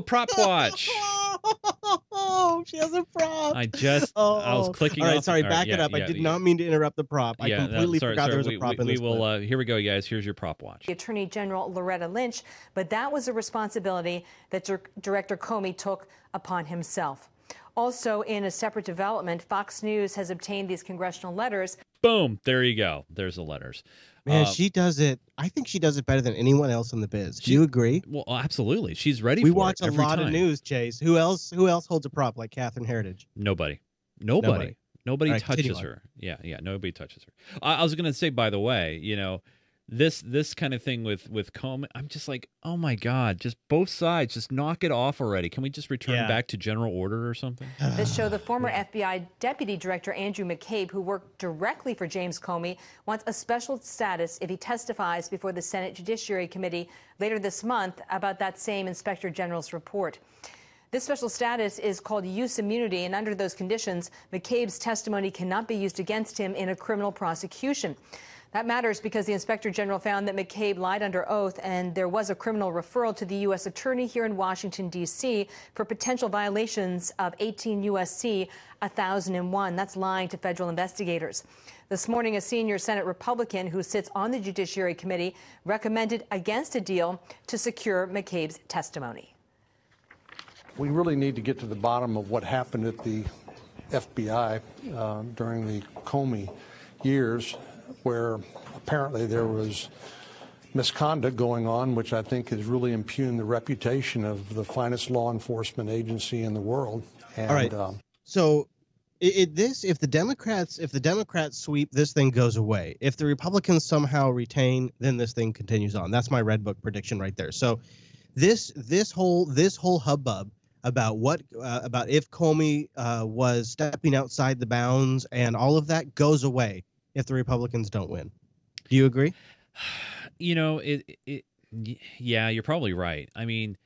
Prop watch. Oh, she has a prop. I was clicking all right, off. Sorry, back it up. I did not mean to interrupt the prop. I completely forgot there was a prop in this clip. Here we go, guys. Here's your prop watch. The Attorney General Loretta Lynch, but that was a responsibility that Director Comey took upon himself. Also, in a separate development, Fox News has obtained these congressional letters. Boom. There you go. There's the letters. Man, she does it. I think she does it better than anyone else in the biz. Do you agree? Well, absolutely. She's ready we for it. We watch a lot time. of news, Chase. Who else holds a prop like Catherine Heritage? Nobody right, touches her. Yeah, nobody touches her. I was going to say, by the way, this kind of thing with Comey, I'm just like, oh my God, just both sides, just knock it off already. Can we just return back to general order or something? This show, the former FBI Deputy Director Andrew McCabe, who worked directly for James Comey, wants a special status if he testifies before the Senate Judiciary Committee later this month about that same Inspector General's report. This special status is called use immunity, and under those conditions, McCabe's testimony cannot be used against him in a criminal prosecution. That matters because the Inspector General found that McCabe lied under oath, and there was a criminal referral to the U.S. Attorney here in Washington, D.C. for potential violations of 18 U.S.C. 1001. That's lying to federal investigators. This morning, a senior Senate Republican who sits on the Judiciary Committee recommended against a deal to secure McCabe's testimony. We really need to get to the bottom of what happened at the FBI during the Comey years, where apparently there was misconduct going on, which I think has really impugned the reputation of the finest law enforcement agency in the world. And, all right. So if the Democrats sweep, this thing goes away. If the Republicans somehow retain, then this thing continues on. That's my Red Book prediction right there. So this whole hubbub about about if Comey was stepping outside the bounds and all of that goes away if the Republicans don't win. Do you agree? Yeah, you're probably right. I mean,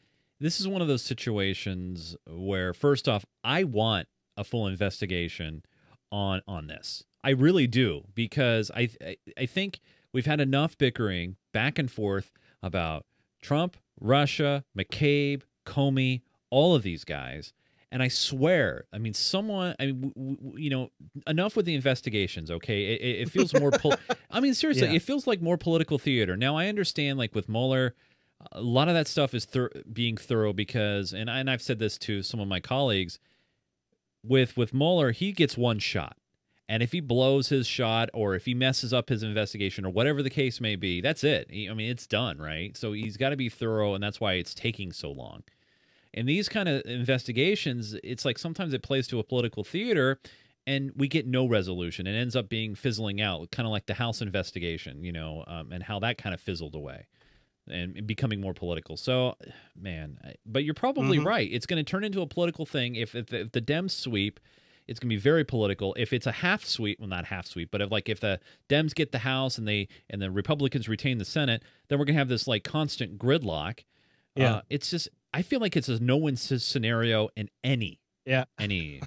this is one of those situations where, first off, I want a full investigation on this. I really do, because I think we've had enough bickering back and forth about Trump, Russia, McCabe, Comey, all of these guys. And I swear, I mean, enough with the investigations, okay? It feels more, I mean, seriously, It feels like more political theater. Now, I understand, like with Mueller, a lot of that stuff is being thorough because, and I've said this to some of my colleagues, with Mueller, he gets one shot. And if he blows his shot or if he messes up his investigation or whatever the case may be, that's it. I mean, it's done, right? So he's got to be thorough, and that's why it's taking so long. And these kind of investigations, it's like sometimes it plays to a political theater, and we get no resolution. It ends up being fizzling out, kind of like the House investigation, and how that kind of fizzled away and becoming more political. So, man, but you're probably right. It's going to turn into a political thing. If the Dems sweep, it's going to be very political. If it's a half sweep, well, not half sweep, but if the Dems get the House and the Republicans retain the Senate, then we're going to have this like constant gridlock. Yeah. It's just, I feel like it's a no-win scenario in any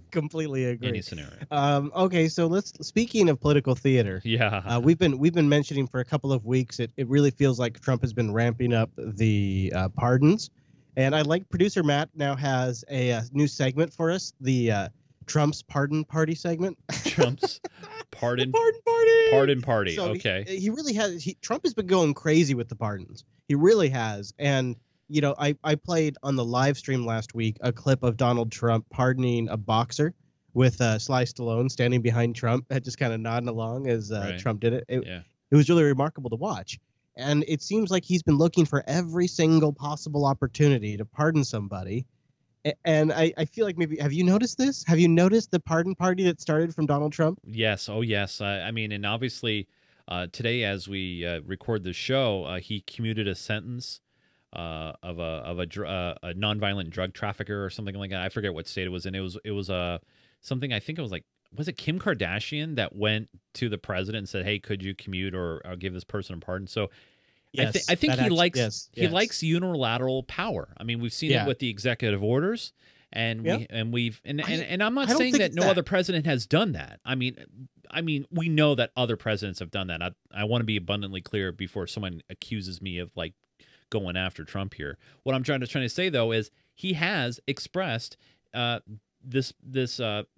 completely agree. Any scenario. Okay, so speaking of political theater. Yeah. We've been mentioning for a couple of weeks. It really feels like Trump has been ramping up the pardons, and I like producer Matt now has a new segment for us. The Trump's Pardon Party segment. Trump's Pardon Party. So okay. He really has. Trump has been going crazy with the pardons. He really has. And, I played on the live stream last week a clip of Donald Trump pardoning a boxer with Sly Stallone standing behind Trump, just kind of nodding along as Trump did it. It was really remarkable to watch. And it seems like he's been looking for every single possible opportunity to pardon somebody. And I feel like maybe, have you noticed this? Have you noticed the pardon party that started from Donald Trump? Yes. Oh, yes. I mean, and obviously today, as we record the show, he commuted a sentence of a nonviolent drug trafficker or something like that. I forget what state it was in. It was something, I think it was like, was it Kim Kardashian that went to the president and said, hey, could you commute or give this person a pardon? So yes, I think he likes he likes unilateral power. I mean, we've seen it with the executive orders, and I'm not saying that no other president has done that. I mean, we know that other presidents have done that. I want to be abundantly clear before someone accuses me of like going after Trump here. What I'm trying to say though is he has expressed this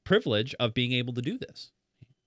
privilege of being able to do this.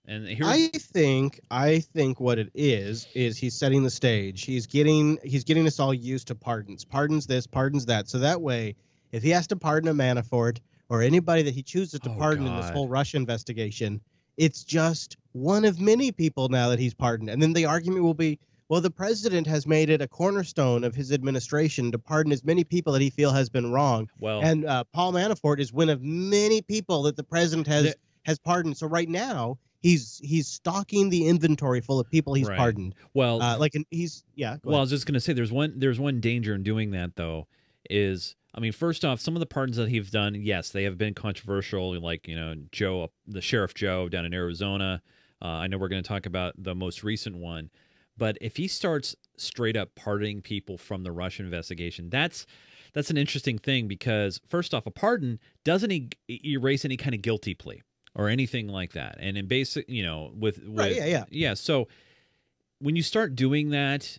And I think what it is he's setting the stage. He's getting us all used to pardons this, pardons that. So that way, if he has to pardon a Manafort or anybody that he chooses to pardon in this whole Russia investigation, it's just one of many people now that he's pardoned. And then the argument will be, well, the president has made it a cornerstone of his administration to pardon as many people that he feels has been wrong. Well, and Paul Manafort is one of many people that the president has pardoned. So right now, he's stocking the inventory full of people he's pardoned. Well, I was just going to say there's one danger in doing that though. Is, I mean, first off, some of the pardons that he's done, yes, they have been controversial. Like the Sheriff Joe down in Arizona. I know we're going to talk about the most recent one. But if he starts straight up pardoning people from the Russia investigation, that's an interesting thing because, first off, a pardon doesn't erase any kind of guilty plea or anything like that. And in basic, So when you start doing that,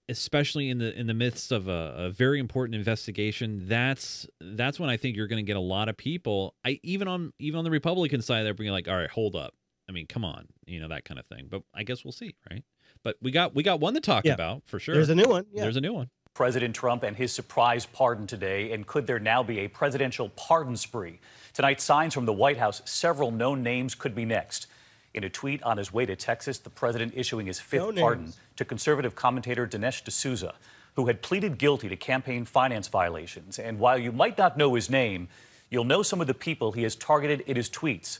especially in the midst of a very important investigation, that's when I think you're going to get a lot of people. Even on the Republican side, they're being like, all right, hold up. I mean, come on, that kind of thing. But I guess we'll see, right? But we got one to talk about for sure. There's a new one. Yeah. There's a new one. President Trump and his surprise pardon today, and could there now be a presidential pardon spree? Tonight, signs from the White House, several known names could be next. In a tweet on his way to Texas, the president issuing his fifth pardon to conservative commentator Dinesh D'Souza, who had pleaded guilty to campaign finance violations. And while you might not know his name, you'll know some of the people he has targeted in his tweets.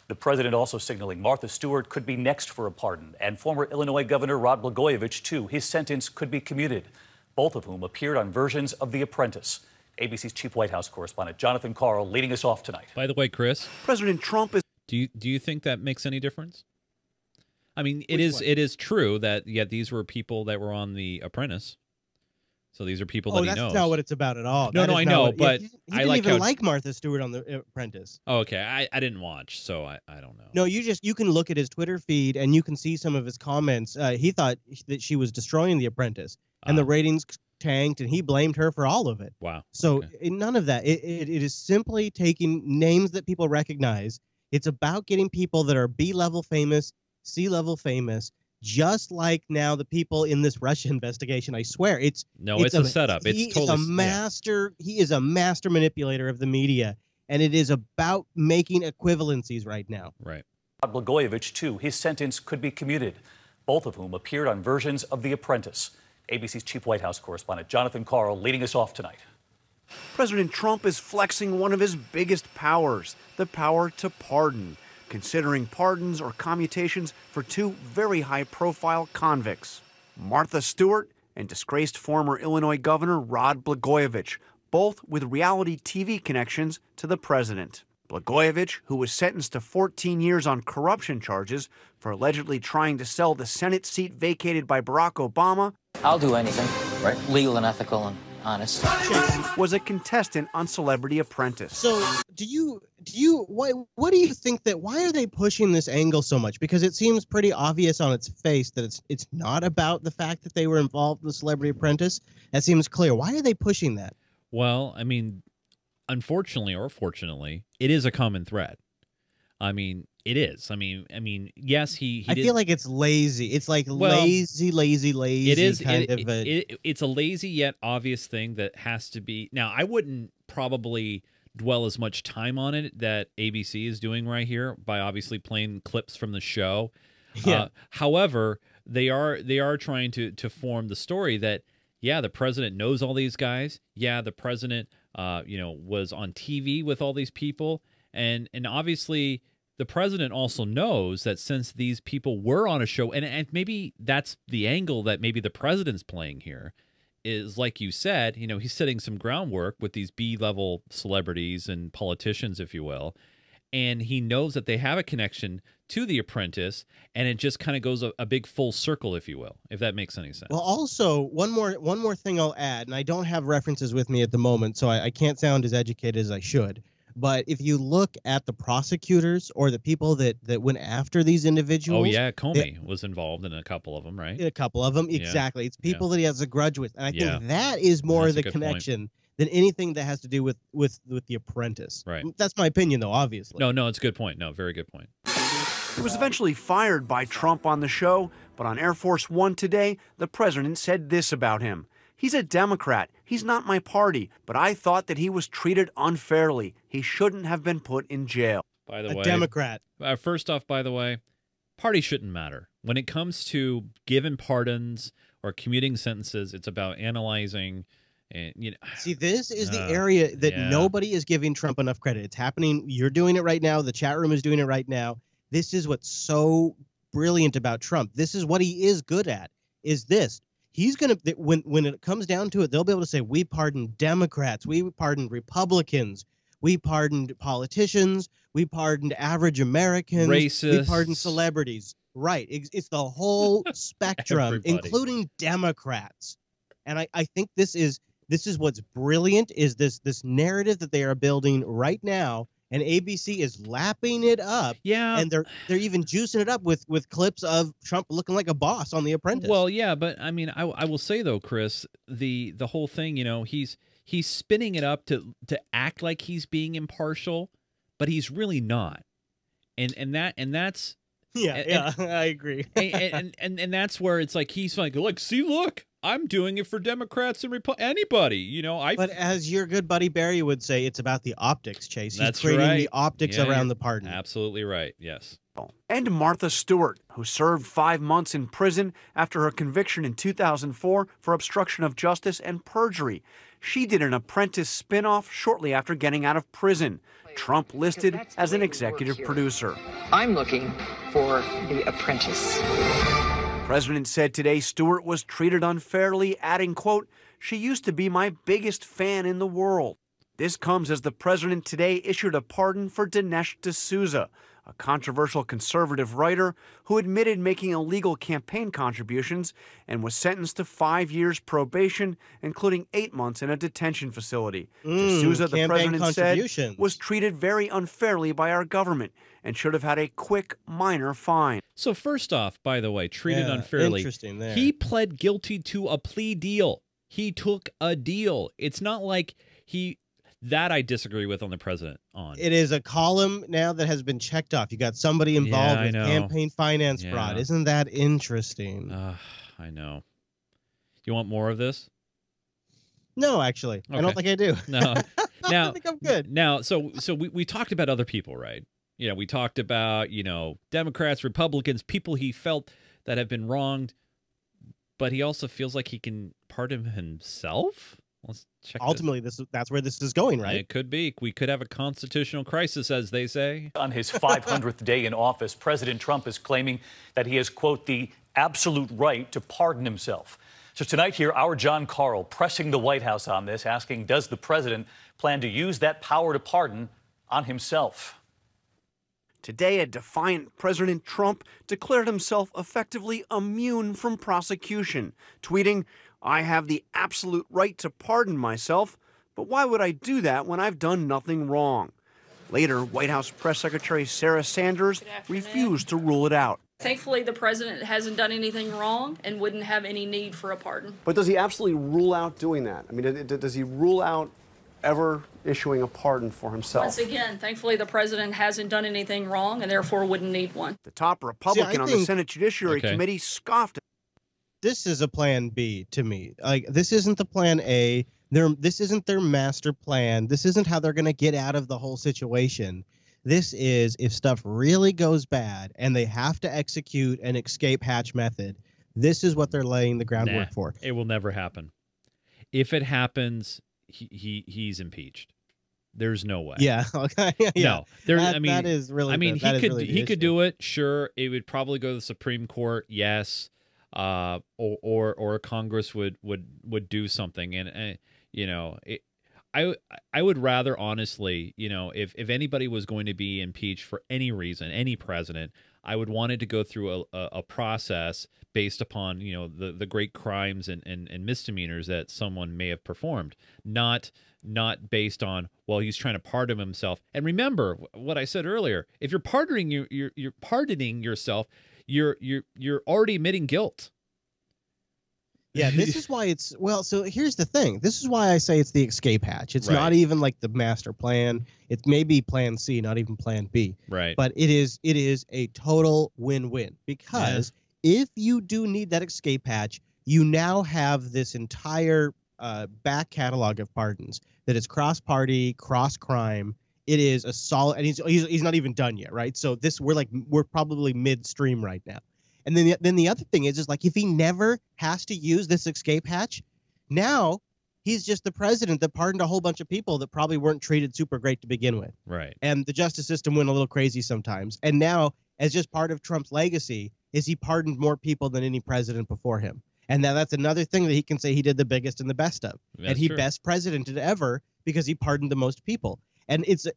The president also signaling Martha Stewart could be next for a pardon, and former Illinois Governor Rod Blagojevich, too. His sentence could be commuted, both of whom appeared on versions of The Apprentice. ABC's chief White House correspondent Jonathan Karl leading us off tonight. By the way, Chris, President Trump is... Do you think that makes any difference? I mean, it is true that these were people that were on The Apprentice. So these are people that he knows. That's not what it's about at all. No, I know, but he didn't even like Martha Stewart on The Apprentice. Oh, okay, I didn't watch, so I don't know. No, you can look at his Twitter feed and you can see some of his comments. He thought that she was destroying The Apprentice, and the ratings tanked, and he blamed her for all of it. Wow. So none of that. It is simply taking names that people recognize. It's about getting people that are B-level famous, C-level famous. Just like now the people in this Russia investigation, I swear it's a setup. He is a master manipulator of the media, and it is about making equivalencies right now. Right. Blagojevich, too. His sentence could be commuted, both of whom appeared on versions of The Apprentice. ABC's chief White House correspondent Jonathan Karl leading us off tonight. President Trump is flexing one of his biggest powers, the power to pardon. considering pardons or commutations for two very high-profile convicts, Martha Stewart and disgraced former Illinois Governor Rod Blagojevich, both with reality TV connections to the president. Blagojevich, who was sentenced to 14 years on corruption charges for allegedly trying to sell the Senate seat vacated by Barack Obama, I'll do anything, right? Legal and ethical and honest. was a contestant on Celebrity Apprentice. So what do you think that, why are they pushing this angle so much? Because it seems pretty obvious on its face that it's not about the fact that they were involved with Celebrity Apprentice. That seems clear. Why are they pushing that? Well, I mean, unfortunately or fortunately, it is a common thread. I mean, it is. I mean, yes, I feel like it's lazy. It's like lazy. It is kind it's a lazy yet obvious thing that has to be. Now, I wouldn't probably dwell as much time on it that ABC is doing right here by obviously playing clips from the show. Yeah. However, they are trying to form the story that, yeah, the president knows all these guys. Yeah, the president was on TV with all these people. And obviously the president also knows that since these people were on a show, and maybe that's the angle that maybe the president's playing here, is like you said, he's setting some groundwork with these B-level celebrities and politicians, if you will. And he knows that they have a connection to The Apprentice, and it just kind of goes a big full circle, if you will, if that makes any sense. Well, also, one more thing I'll add, and I don't have references with me at the moment, so I can't sound as educated as I should. But if you look at the prosecutors or the people that went after these individuals... Oh, yeah, Comey was involved in a couple of them, right? In a couple of them, exactly. Yeah. It's people that he has a grudge with. And I think that is more the connection than anything that has to do with The Apprentice. Right. That's my opinion, though, obviously. No, it's a good point. No, very good point. He was eventually fired by Trump on the show, but on Air Force One today, the president said this about him. He's a Democrat. He's not my party, but I thought that he was treated unfairly. He shouldn't have been put in jail. By the way, Democrat. First off, by the way, party shouldn't matter. When it comes to giving pardons or commuting sentences, it's about analyzing. And see, this is the area that nobody is giving Trump enough credit. It's happening. You're doing it right now. The chat room is doing it right now. This is what's so brilliant about Trump. This is what he is good at, is this. He's going to, when it comes down to it, they'll be able to say, we pardoned Democrats, we pardoned Republicans, we pardoned politicians, we pardoned average Americans, racists, we pardoned celebrities. Right. It's the whole spectrum, including Democrats. And I think this is what's brilliant, is this narrative that they are building right now. And ABC is lapping it up. Yeah. And they're even juicing it up with clips of Trump looking like a boss on The Apprentice. Well, yeah, but I mean, I will say though, Chris, the whole thing, he's spinning it up to act like he's being impartial, but he's really not. And that's I agree. and that's where it's like he's like, look, I'm doing it for Democrats and anybody, But as your good buddy Barry would say, it's about the optics, Chase. He's That's creating right. the optics around the pardon. Absolutely right. Yes. And Martha Stewart, who served 5 months in prison after her conviction in 2004 for obstruction of justice and perjury. She did an Apprentice spinoff shortly after getting out of prison. Trump listed as an executive producer. I'm looking for The Apprentice. The president said today Stewart was treated unfairly, adding, quote, "She used to be my biggest fan in the world." This comes as the president today issued a pardon for Dinesh D'Souza, a controversial conservative writer who admitted making illegal campaign contributions and was sentenced to 5 years probation, including 8 months in a detention facility. D'Souza, the president said, was treated very unfairly by our government and should have had a quick, minor fine. So first off, by the way, treated unfairly. Interesting there. He pled guilty to a plea deal. He took a deal. It's not like that I disagree with on the president on. It is a column now that has been checked off. You got somebody involved with campaign finance fraud. Isn't that interesting? I know. You want more of this? No, actually. Okay. I don't think I do. No. Now, I think I'm good. Now, so we talked about other people, right? We talked about, Democrats, Republicans, people he felt that have been wronged, but he also feels like he can pardon himself. Let's check. Ultimately, that's where this is going, right? It could be. We could have a constitutional crisis, as they say. On his 500th day in office, President Trump is claiming that he has, quote, the absolute right to pardon himself. So tonight here, our John Carl pressing the White House on this, asking, does the president plan to use that power to pardon on himself? Today, a defiant President Trump declared himself effectively immune from prosecution, tweeting, "I have the absolute right to pardon myself, but why would I do that when I've done nothing wrong?" Later, White House Press Secretary Sarah Sanders refused to rule it out. Thankfully, the president hasn't done anything wrong and wouldn't have any need for a pardon. But does he absolutely rule out doing that? I mean, does he rule out ever issuing a pardon for himself? Once again, thankfully, the president hasn't done anything wrong and therefore wouldn't need one. The top Republican on the Senate Judiciary Committee scoffed. This is a plan B to me. Like, this isn't the plan A. This isn't their master plan. This isn't how they're going to get out of the whole situation. This is if stuff really goes bad and they have to execute an escape hatch method. This is what they're laying the groundwork for. It will never happen. If it happens, he's impeached. There's no way. Yeah. Okay. Yeah. No. That is really. I mean, he he could do it. Sure, it would probably go to the Supreme Court. Yes. Or Congress would do something, and you know, I would rather, honestly, you know, if anybody was going to be impeached for any reason, any president, I would want it to go through a process based upon, you know, the great crimes and misdemeanors that someone may have performed, not based on, well, he's trying to pardon himself. And remember what I said earlier: if you're pardoning you're pardoning yourself, you're already admitting guilt. Yeah, this is why it's, well, so here's the thing. This is why I say it's the escape hatch. It's not even like the master plan. It's maybe plan C, not even plan B. Right. But it is a total win-win, because if you do need that escape hatch, you now have this entire back catalog of pardons that is cross-party, cross-crime. It is a solid, and he's not even done yet, right? So we're probably midstream right now. And then the other thing is like, if he never has to use this escape hatch, now he's just the president that pardoned a whole bunch of people that probably weren't treated super great to begin with. Right. And the justice system went a little crazy sometimes. And now, as just part of Trump's legacy, is he pardoned more people than any president before him. And now that's another thing that he can say he did the biggest and the best of. And he best presidented ever because he pardoned the most people. And it's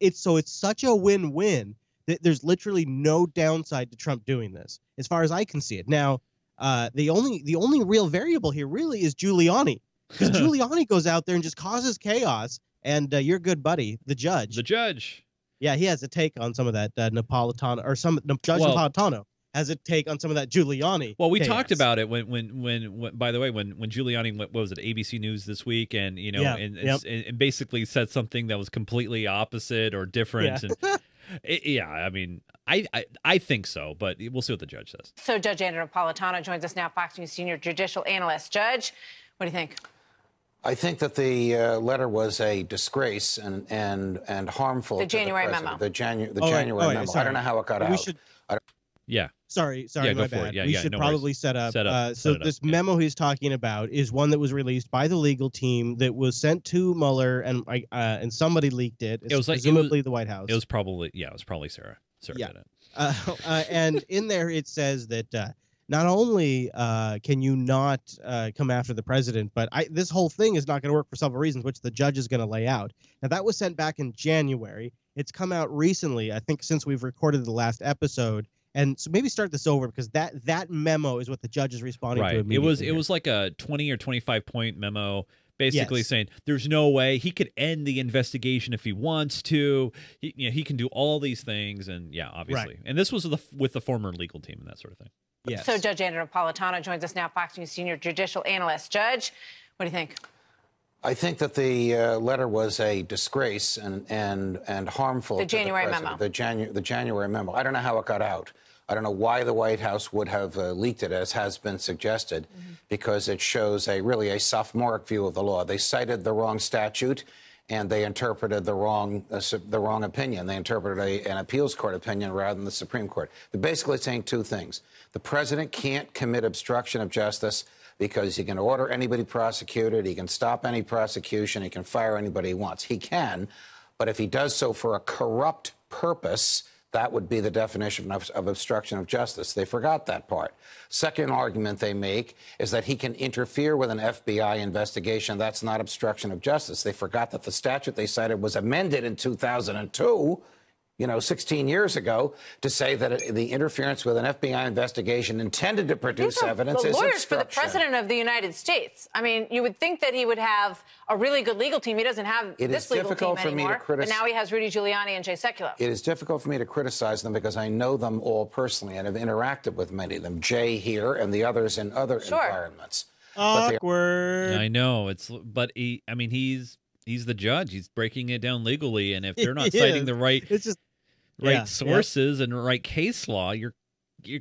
such a win-win. There's literally no downside to Trump doing this, as far as I can see it. Now, the only real variable here really is Giuliani, because Giuliani goes out there and just causes chaos. And your good buddy, the judge. Yeah, he has a take on some of that Napolitano, or Judge Napolitano has a take on some of that Giuliani. Well, we chaos. talked about it when by the way, when Giuliani, what was it, ABC News this week, and you know, and basically said something that was completely opposite or different. Yeah. And I mean, I think so, but we'll see what the judge says. So Judge Andrew Napolitano joins us now, Fox News senior judicial analyst. Judge, what do you think? I think that the letter was a disgrace and harmful. The January memo. The January memo. Sorry. I don't know how it got out. Sorry, my bad. Yeah, we should probably set up. So this memo he's talking about is one that was released by the legal team that was sent to Mueller, and somebody leaked it. It was presumably the White House. It was probably Sarah. Sarah did it. And in there it says that not only can you not come after the president, but this whole thing is not going to work for several reasons, which the judge is going to lay out. Now, that was sent back in January. It's come out recently, I think, since we've recorded the last episode. And so maybe start this over, because that memo is what the judge is responding to immediately. It was like a 20 or 25 point memo, basically saying there's no way he could end the investigation if he wants to. He can do all these things, and obviously. And this was with the former legal team and that sort of thing. Yes. So Judge Andrew Napolitano joins us now, Fox News senior judicial analyst. Judge, what do you think? I think that the letter was a disgrace and harmful. The January memo. The January memo. I don't know how it got out. I don't know why the White House would have leaked it, as has been suggested, because it shows really a sophomoric view of the law. They cited the wrong statute, and they interpreted the wrong opinion. They interpreted an appeals court opinion rather than the Supreme Court. They're basically saying two things. The president can't commit obstruction of justice. because he can order anybody prosecuted, he can stop any prosecution, he can fire anybody he wants. He can, but if he does so for a corrupt purpose, that would be the definition of obstruction of justice. They forgot that part. Second argument they make is that he can interfere with an FBI investigation. That's not obstruction of justice. They forgot that the statute they cited was amended in 2002, 16 years ago, to say that the interference with an FBI investigation intended to produce evidence is the lawyers obstruction. for the president of the United States. I mean, you would think that he would have a really good legal team. He doesn't have this legal team anymore. But now he has Rudy Giuliani and Jay Sekulow. It is difficult for me to criticize them because I know them all personally and have interacted with many of them. Jay here and the others in other environments. Awkward. I know he's the judge. He's breaking it down legally, and if they're not citing the right, sources and the right case law, you're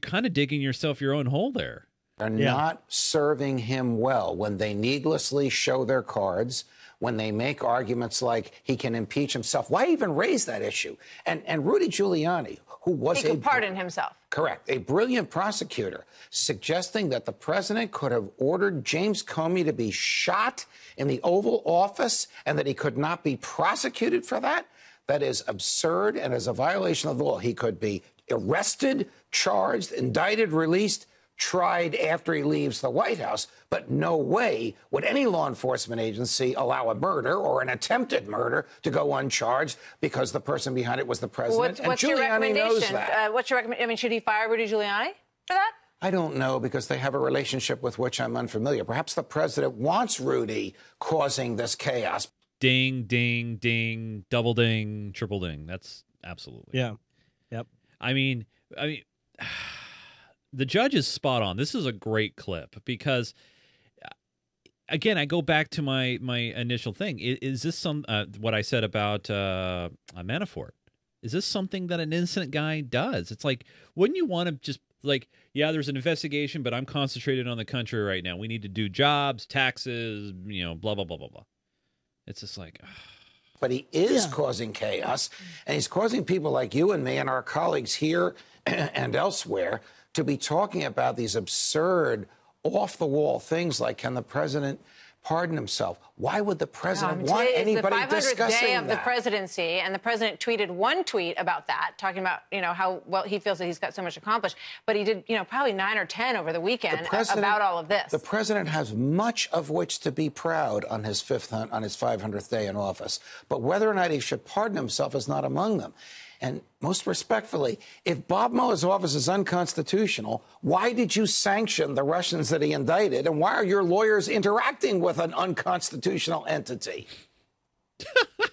kind of digging yourself your own hole there. Are not serving him well when they needlessly show their cards, when they make arguments like he can impeach himself. Why even raise that issue? And Rudy Giuliani, who was he could pardon himself. Correct. A brilliant prosecutor suggesting that the president could have ordered James Comey to be shot in the Oval Office and that he could not be prosecuted for that. That is absurd and is a violation of the law. He could be arrested, charged, indicted, released, tried after he leaves the White House. But no way would any law enforcement agency allow a murder or an attempted murder to go uncharged because the person behind it was the president. What's your recommendation? What's your recommendation? I mean, should he fire Rudy Giuliani for that? I don't know, because they have a relationship with which I'm unfamiliar. Perhaps the president wants Rudy causing this chaos. Ding, ding, ding, double ding, triple ding. That's absolutely. Yeah. Yep. I mean, the judge is spot on. This is a great clip because, again, I go back to my initial thing. Is this what I said about Manafort? Is this something that an innocent guy does? It's like, wouldn't you want to just yeah, there's an investigation, but I'm concentrated on the country right now. We need to do jobs, taxes, blah, blah, blah, blah, blah. It's just like... But he is causing chaos, and he's causing people like you and me and our colleagues here and elsewhere to be talking about these absurd, off-the-wall things like, can the president pardon himself? Why would the president want anybody discussing that? It's the 500th day of the presidency, and the president tweeted one tweet about that, talking about, how well he feels that he's got so much accomplished. But he did, probably 9 or 10 over the weekend about all of this. The president has much of which to be proud on his 500th day in office. But whether or not he should pardon himself is not among them. And most respectfully, if Bob Mueller's office is unconstitutional, why did you sanction the Russians that he indicted? And why are your lawyers interacting with an unconstitutional entity?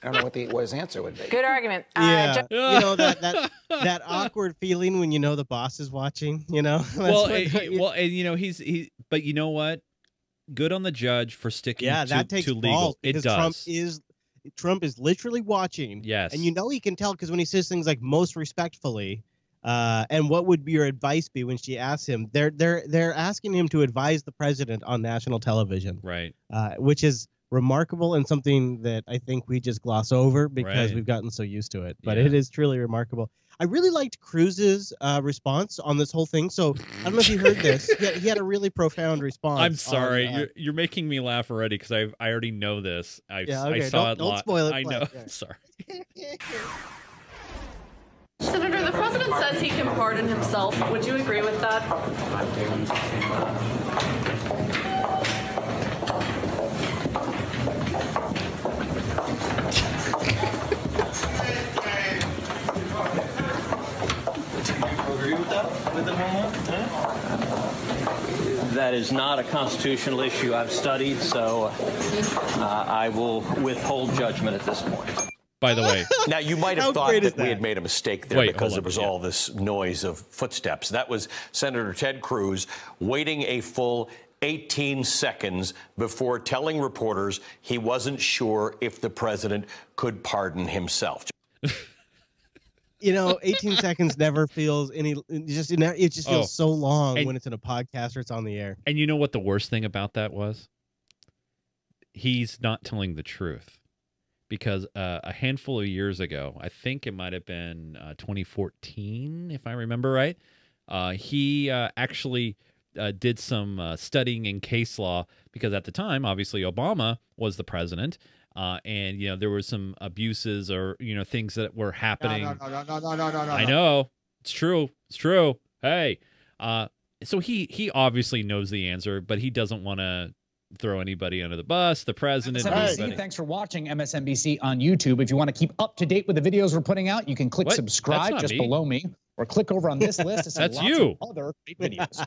I don't know what his answer would be. Good argument. That awkward feeling when the boss is watching. But you know what? Good on the judge for sticking that takes to legal. It does. Trump is literally watching. Yes. And he can tell because when he says things like most respectfully, and what would your advice be when she asks him, they're asking him to advise the president on national television. Right. Which is remarkable and something that I think we just gloss over because we've gotten so used to it. But it is truly remarkable. I really liked Cruz's response on this whole thing. So I don't know if you heard this. He had a really profound response. I'm sorry. You're making me laugh already because I already know this. I saw it. Don't spoil it. I know. Sorry. Senator, the president says he can pardon himself. Would you agree with that? That is not a constitutional issue I've studied, so I will withhold judgment at this point. By the way, now you might have thought that we had made a mistake there because there was all this noise of footsteps. That was Senator Ted Cruz waiting a full 18 seconds before telling reporters he wasn't sure if the president could pardon himself. 18 seconds never feels it just feels so long when it's in a podcast or it's on the air. And you know what the worst thing about that was? He's not telling the truth. Because a handful of years ago, I think it might have been 2014, if I remember right, he actually did some studying in case law, because at the time, obviously, Obama was the president, and there were some abuses or things that were happening. No. I know, it's true. It's true. Hey, so he obviously knows the answer, but he doesn't want to throw anybody under the bus. The president. MSNBC, thanks for watching MSNBC on YouTube. If you want to keep up to date with the videos we're putting out, you can click subscribe just below me, or click over on this list to see That's lots you. of other great videos.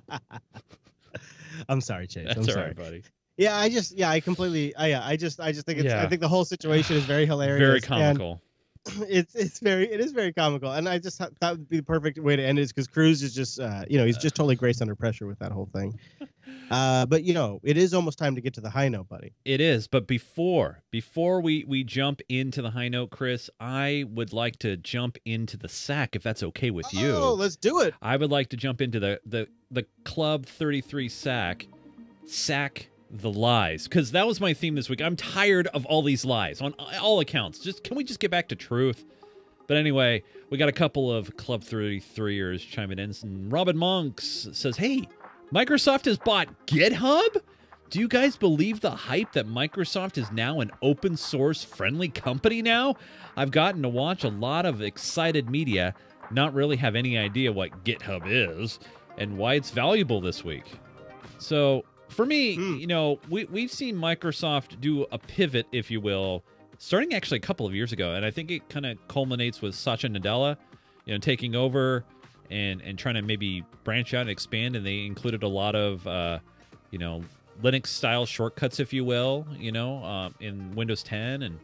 I'm sorry, Chase. That's I'm all sorry, right, buddy. Yeah, I just think I just think it's I think the whole situation is very hilarious. Very comical. It is very comical, and I just thought that would be the perfect way to end it, because Cruz is just he's just totally graced under pressure with that whole thing. But it is almost time to get to the high note, buddy. It is, but before we jump into the high note, Chris, I would like to jump into the sack, if that's okay with you. Oh, let's do it. I would like to jump into the Club 33 sack the lies, because that was my theme this week. I'm tired of all these lies on all accounts. Can we just get back to truth? But anyway, we got a couple of Club 33ers chiming in. And Robin Monks says, hey, Microsoft has bought GitHub? Do you guys believe the hype that Microsoft is now an open source friendly company now? I've gotten to watch a lot of excited media, not really have any idea what GitHub is and why it's valuable this week. So for me, we've seen Microsoft do a pivot, if you will, starting actually a couple of years ago, and I think it kind of culminates with Satya Nadella, taking over and trying to maybe branch out and expand, and they included a lot of, Linux-style shortcuts, if you will, in Windows 10, and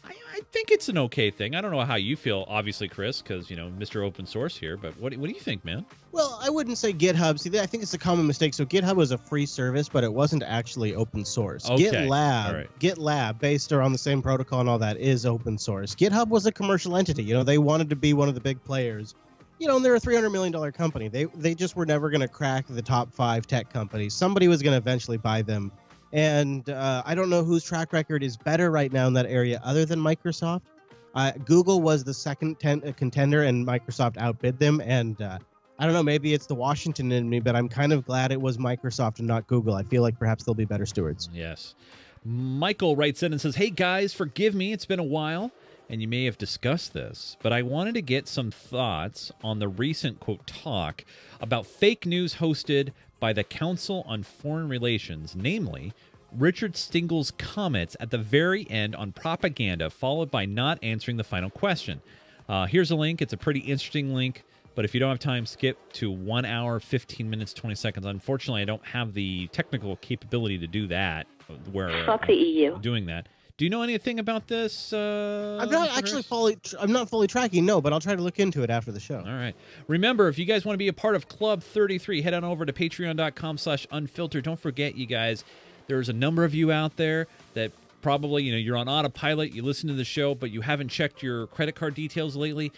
I think it's an okay thing. I don't know how you feel, obviously, Chris, because, Mr. Open Source here, but what do you think, man? Well, I wouldn't say GitHub. See, I think it's a common mistake. So GitHub was a free service, but it wasn't actually open source. Okay. GitLab, based around the same protocol and all that, is open source. GitHub was a commercial entity. They wanted to be one of the big players. And they're a $300 million company. They just were never going to crack the top 5 tech companies. Somebody was going to eventually buy them. And I don't know whose track record is better right now in that area other than Microsoft. Google was the second contender, and Microsoft outbid them. And I don't know, maybe it's the Washington in me, but I'm kind of glad it was Microsoft and not Google. I feel like perhaps they'll be better stewards. Yes. Michael writes in and says, hey, guys, forgive me. It's been a while, and you may have discussed this, but I wanted to get some thoughts on the recent, quote, talk about fake news hosted by the Council on Foreign Relations, namely Richard Stingel's comments at the very end on propaganda, followed by not answering the final question. Here's a link. It's a pretty interesting link, but if you don't have time, skip to 1 hour, 15 minutes, 20 seconds. Unfortunately, I don't have the technical capability to do that, where Fuck the EU. Doing that. Do you know anything about this? I'm not actually fully tracking, no, but I'll try to look into it after the show. All right. Remember, if you guys want to be a part of Club 33, head on over to patreon.com/unfiltered. Don't forget, you guys, there's a number of you out there that probably, you're on autopilot, you listen to the show, but you haven't checked your credit card details lately.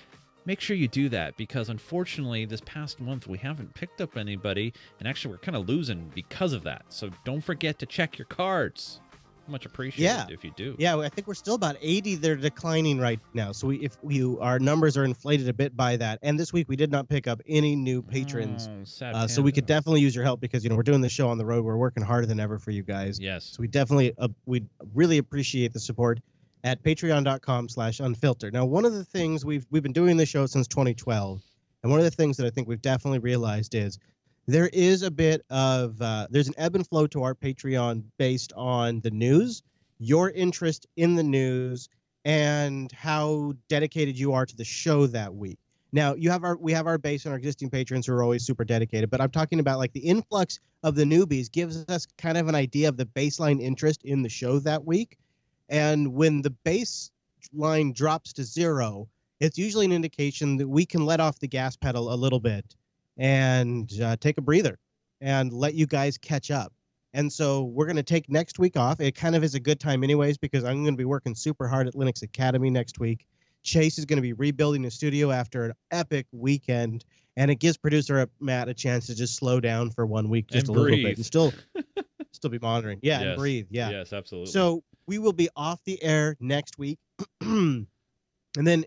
Make sure you do that, because unfortunately, this past month, we haven't picked up anybody, and actually, we're kind of losing because of that. So don't forget to check your cards. Much appreciated if you do. Yeah, I think we're still about 80. They're declining right now. So our numbers are inflated a bit by that. And this week we did not pick up any new patrons. So we could definitely use your help, because we're doing this show on the road. We're working harder than ever for you guys. Yes. So we really appreciate the support at patreon.com/unfiltered. Now, one of the things we've been doing this show since 2012, and one of the things that I think we've definitely realized is there is a bit of there's an ebb and flow to our Patreon based on the news, your interest in the news, and how dedicated you are to the show that week. Now, we have our base and our existing patrons who are always super dedicated, but I'm talking about like the influx of the newbies gives us kind of an idea of the baseline interest in the show that week. And when the baseline drops to 0, it's usually an indication that we can let off the gas pedal a little bit and take a breather and let you guys catch up. And so we're going to take next week off. It kind of is a good time anyways, because I'm going to be working super hard at Linux Academy next week. Chase is going to be rebuilding the studio after an epic weekend, and it gives producer Matt a chance to just slow down for 1 week, just a little bit, and still be monitoring. Yeah, and breathe. Yeah. Yes, absolutely. So we will be off the air next week. And then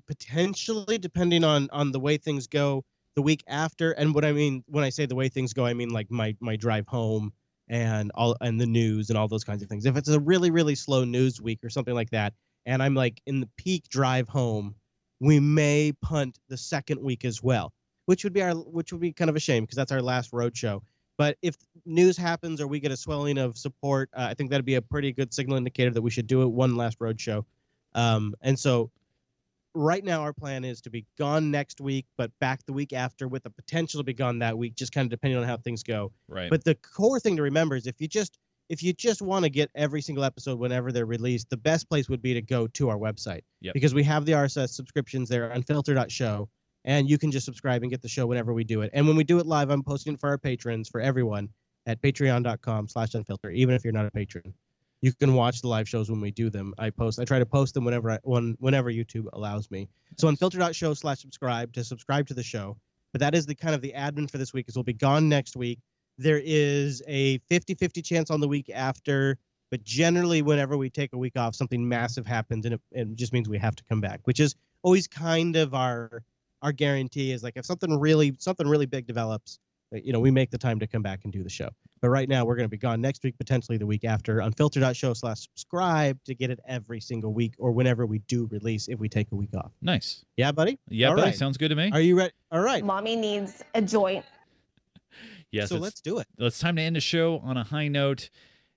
potentially, depending on the way things go, The week after, and what I mean when I say the way things go, I mean like my drive home and the news and all those kinds of things. If it's a really, really slow news week or something like that, and I'm like in the peak drive home, we may punt the second week as well, which would be kind of a shame because that's our last road show. But if news happens or we get a swelling of support, I think that'd be a pretty good signal indicator that we should do it one last road show. And so right now our plan is to be gone next week, but back the week after with the potential to be gone that week, just kind of depending on how things go. Right. But the core thing to remember is if you just want to get every single episode whenever they're released, the best place would be to go to our website. Yep. Because we have the RSS subscriptions there, unfilter.show, and you can just subscribe and get the show whenever we do it. And when we do it live, I'm posting it for our patrons, for everyone, at patreon.com/unfilter, even if you're not a patron. You can watch the live shows when we do them. I try to post them whenever YouTube allows me. So unfilter.show/subscribe to subscribe to the show. But that is the kind of the admin for this week, is we'll be gone next week. There is a 50-50 chance on the week after, but generally whenever we take a week off, something massive happens, and it just means we have to come back, which is always kind of our guarantee, is like if something really big develops, we make the time to come back and do the show. But right now we're going to be gone next week, potentially the week after. Unfilter.show/subscribe to get it every single week or whenever we do release, if we take a week off. Nice. Yeah, buddy? Yeah, All buddy. right. Sounds good to me. Are you ready? All right. Mommy needs a joint. Yes. So let's do it. It's time to end the show on a high note.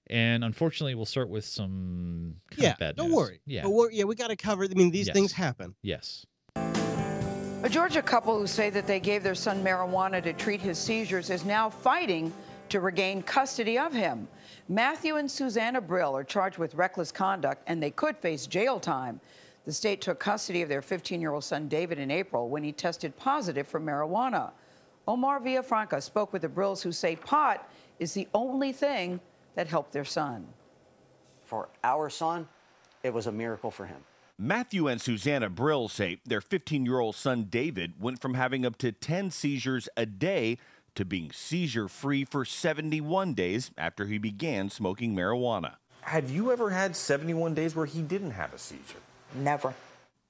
And unfortunately, we'll start with some kind of bad don't news. worry. Yeah. But we got to cover. I mean, these things happen. Yes. A Georgia couple who say that they gave their son marijuana to treat his seizures is now fighting to regain custody of him. Matthew and Susanna Brill are charged with reckless conduct, and they could face jail time. The state took custody of their 15-year-old son David in April when he tested positive for marijuana. Omar Villafranca spoke with the Brills, who say pot is the only thing that helped their son. For our son, it was a miracle for him. Matthew and Susanna Brill say their 15-year-old son David went from having up to 10 seizures a day to being seizure-free for 71 days after he began smoking marijuana. Have you ever had 71 days where he didn't have a seizure? Never.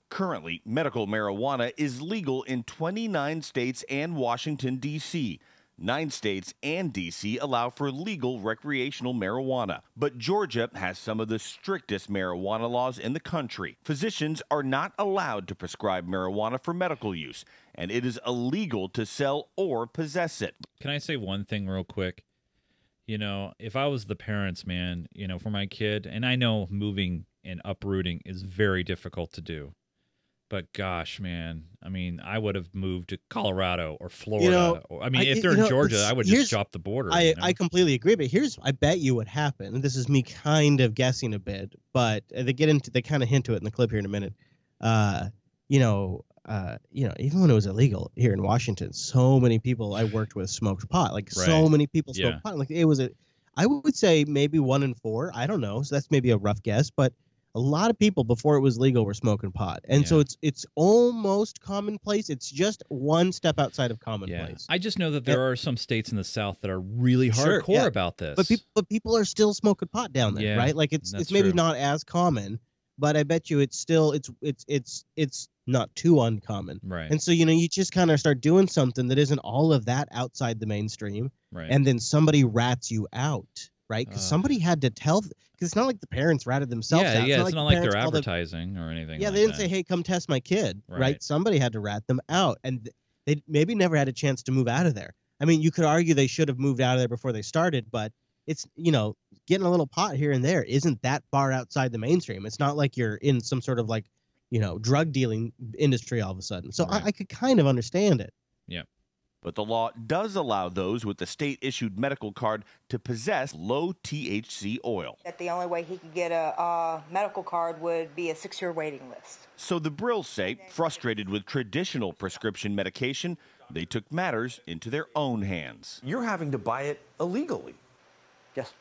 Currently, medical marijuana is legal in 29 states and Washington, D.C. 9 states and D.C. allow for legal recreational marijuana, but Georgia has some of the strictest marijuana laws in the country. Physicians are not allowed to prescribe marijuana for medical use, and it is illegal to sell or possess it. Can I say one thing real quick? If I was the parents, man, for my kid, and I know moving and uprooting is very difficult to do. But gosh, man, I mean, I would have moved to Colorado or Florida. If they're in Georgia, I would just drop the border. I completely agree. But I bet you what happened. And this is me kind of guessing a bit, but they kind of hint to it in the clip here in a minute. Even when it was illegal here in Washington, so many people I worked with smoked pot. So many people smoked pot. I would say maybe 1 in 4. I don't know. So that's maybe a rough guess, but a lot of people before it was legal were smoking pot. And so it's almost commonplace. It's just one step outside of commonplace. I just know that there are some states in the South that are really hardcore about this. But people are still smoking pot down there, right? Like it's maybe not as common, but I bet you it's still it's not too uncommon. Right. And so you just kind of start doing something that isn't all of that outside the mainstream. Right. And then somebody rats you out. Right, because somebody had to tell. Because it's not like the parents ratted themselves out. It's not like they're advertising or anything. Yeah, like they didn't that. say, "Hey, come test my kid." Right. Somebody had to rat them out, and they maybe never had a chance to move out of there. I mean, you could argue they should have moved out of there before they started, but it's getting a little pot here and there isn't that far outside the mainstream. It's not like you're in some sort of drug dealing industry all of a sudden. So I could kind of understand it. Yeah. But the law does allow those with the state-issued medical card to possess low-THC oil. That the only way he could get a medical card would be a 6-year waiting list. So the Brills say, frustrated with traditional prescription medication, they took matters into their own hands. You're having to buy it illegally. Yes.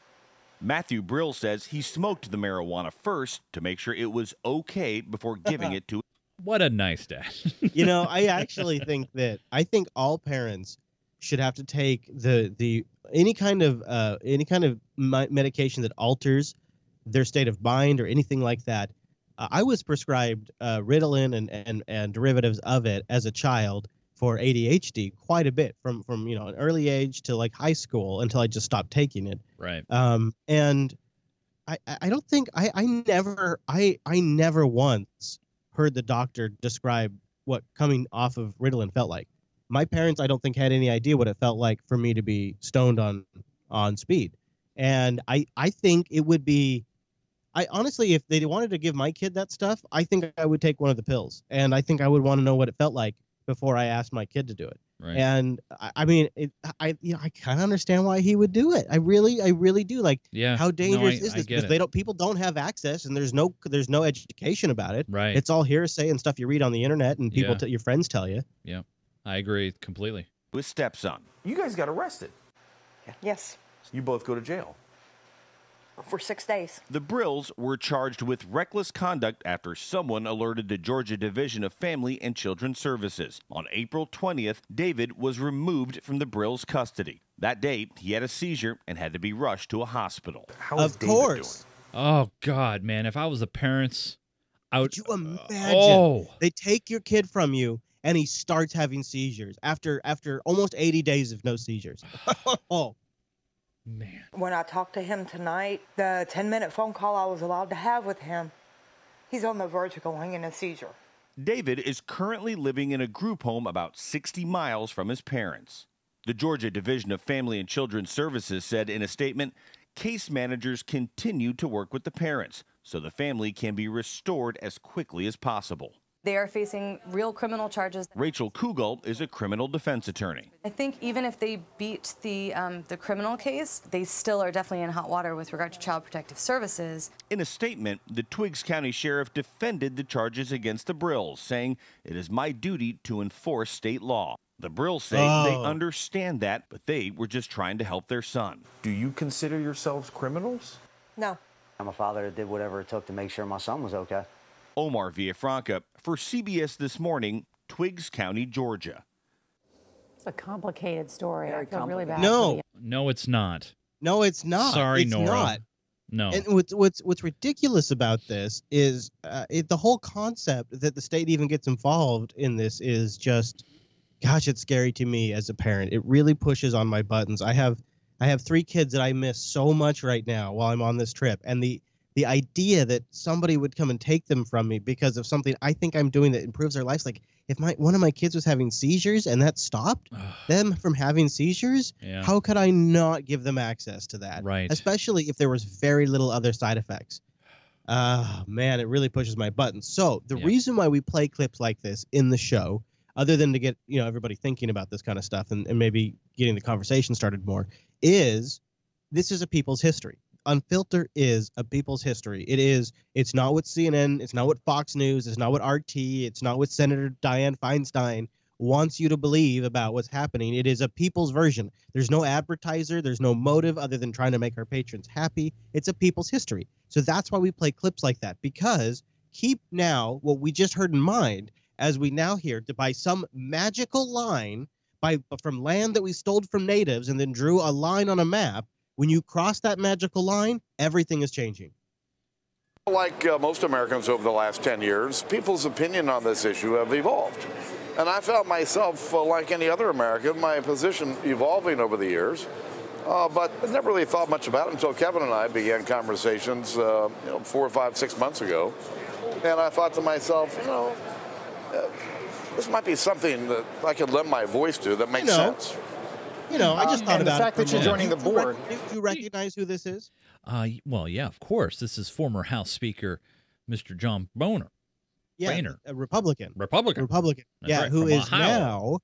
Matthew Brill says he smoked the marijuana first to make sure it was okay before giving it to. What a nice dad. I actually think that all parents should have to take any kind of medication that alters their state of mind or anything like that. I was prescribed Ritalin and derivatives of it as a child for ADHD quite a bit from an early age to like high school until I just stopped taking it. Right. And I don't think I never once heard the doctor describe what coming off of Ritalin felt like. My parents, I don't think, had any idea what it felt like for me to be stoned on speed. And I think it would be, I honestly, if they wanted to give my kid that stuff, I think I would take one of the pills. And I think I would want to know what it felt like before I asked my kid to do it. Right. And I mean, I kind of understand why he would do it. I really do. Like, yeah, how dangerous is I this? get Because it. people don't have access, and there's no education about it. Right. It's all hearsay and stuff you read on the internet, and people, Yeah. your friends tell you. Yeah, I agree completely. With stepson. You guys got arrested. Yes, You both go to jail. for 6 days. The Brills were charged with reckless conduct after someone alerted the Georgia Division of Family and Children Services. On April 20th, David was removed from the Brills' custody. That date, he had a seizure and had to be rushed to a hospital. Of course. Oh God, man! If I was the parents, I would. Could you imagine? Oh. They take your kid from you, and he starts having seizures after almost 80 days of no seizures. Oh. Man. When I talked to him tonight, the 10-minute phone call I was allowed to have with him, he's on the verge of going in a seizure. David is currently living in a group home about 60 miles from his parents. The Georgia Division of Family and Children Services said in a statement, case managers continue to work with the parents so the family can be restored as quickly as possible. They are facing real criminal charges. Rachel Kugel is a criminal defense attorney. I think even if they beat the criminal case, they still are definitely in hot water with regard to Child Protective Services. In a statement, the Twiggs County Sheriff defended the charges against the Brills, saying, "It is my duty to enforce state law." The Brills say they understand that, but they were just trying to help their son. Do you consider yourselves criminals? No. I'm a father that did whatever it took to make sure my son was okay. Omar Villafranca for CBS This Morning, Twiggs County, Georgia. It's a complicated story. I feel really bad. No, it's not. No, it's not. Sorry, it's Nora. Not. No. And what's ridiculous about this is the whole concept that the state even gets involved in this is just, gosh, it's scary to me as a parent. It really pushes on my buttons. I have 3 kids that I miss so much right now while I'm on this trip, and the idea that somebody would come and take them from me because of something I think I'm doing that improves their lives. Like if one of my kids was having seizures and that stopped them from having seizures, how could I not give them access to that? Right. Especially if there was very little other side effects. Man, it really pushes my buttons. So the reason why we play clips like this in the show, other than to get everybody thinking about this kind of stuff and maybe getting the conversation started more, is this is a people's history. Unfilter is a people's history. It's not what CNN, it's not what Fox News, it's not what RT, it's not what Senator Dianne Feinstein wants you to believe about what's happening. It is a people's version. There's no advertiser, there's no motive other than trying to make our patrons happy. It's a people's history. So that's why we play clips like that, because keep now what we just heard in mind as we now hear that by some magical line, from land that we stole from natives and then drew a line on a map, when you cross that magical line, everything is changing. Like most Americans over the last 10 years, people's opinion on this issue have evolved. And I felt myself, like any other American, my position evolving over the years. But I never really thought much about it until Kevin and I began conversations 4, 5, 6 months ago. And I thought to myself, this might be something that I could lend my voice to that makes sense. I just thought and about the fact that you're joining the board. Do you recognize who this is? Well, yeah, of course. This is former House Speaker Mr. John Boehner. Yeah, Boehner. a Republican. Republican. That's right, who is Ohio.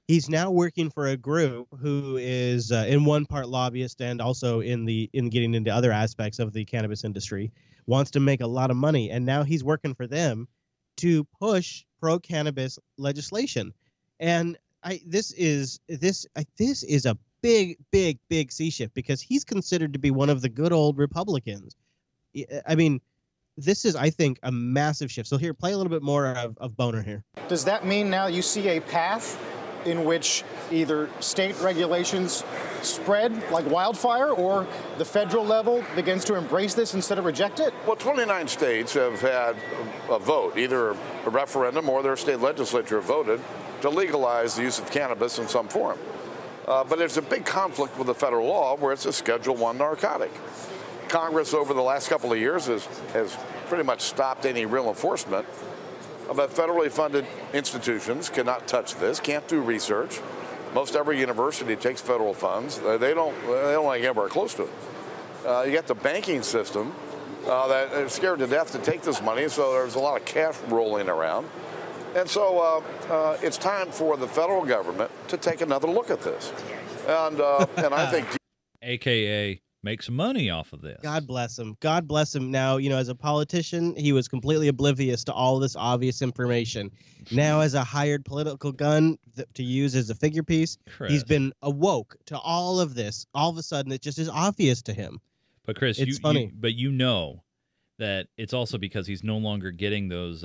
he's now working for a group who is in one part lobbyist and also in getting into other aspects of the cannabis industry, wants to make a lot of money, and now he's working for them to push pro-cannabis legislation. And this is a big sea shift because he's considered to be one of the good old Republicans. I mean, this is, I think, a massive shift. So here, play a little bit more of Boehner here. Does that mean now you see a path in which either state regulations spread like wildfire or the federal level begins to embrace this instead of reject it? Well, 29 states have had a vote, either a referendum or their state legislature voted to legalize the use of cannabis in some form. But there's a big conflict with the federal law where it's a Schedule I narcotic. Congress over the last couple of years has pretty much stopped any real enforcement. But federally funded institutions cannot touch this, can't do research. Most every university takes federal funds. They don't get anywhere close to it. You got the banking system that are scared to death to take this money, so there's a lot of cash rolling around. And so it's time for the federal government to take another look at this. And I think... AKA makes money off of this. God bless him. God bless him. Now, as a politician, he was completely oblivious to all this obvious information. Now, as a hired political gun to use as a figure piece, he's been awoke to all of this. All of a sudden, it just is obvious to him. But Chris, it's funny. But you know that it's also because he's no longer getting those,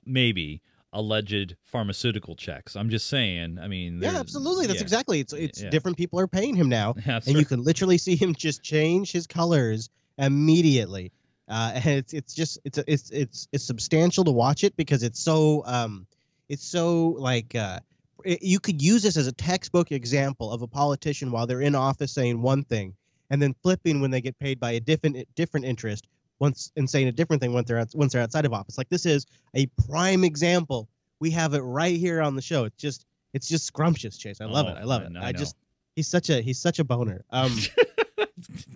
maybe alleged pharmaceutical checks. I'm just saying. Yeah, absolutely. That's exactly. It's different people are paying him now, and you can literally see him just change his colors immediately. And it's substantial to watch it because it's so you could use this as a textbook example of a politician while they're in office saying one thing and then flipping when they get paid by a different interest. And saying a different thing once they're outside of office. Like, this is a prime example. We have it right here on the show. It's just scrumptious, Chase. I love it. I love it. He's such a boner.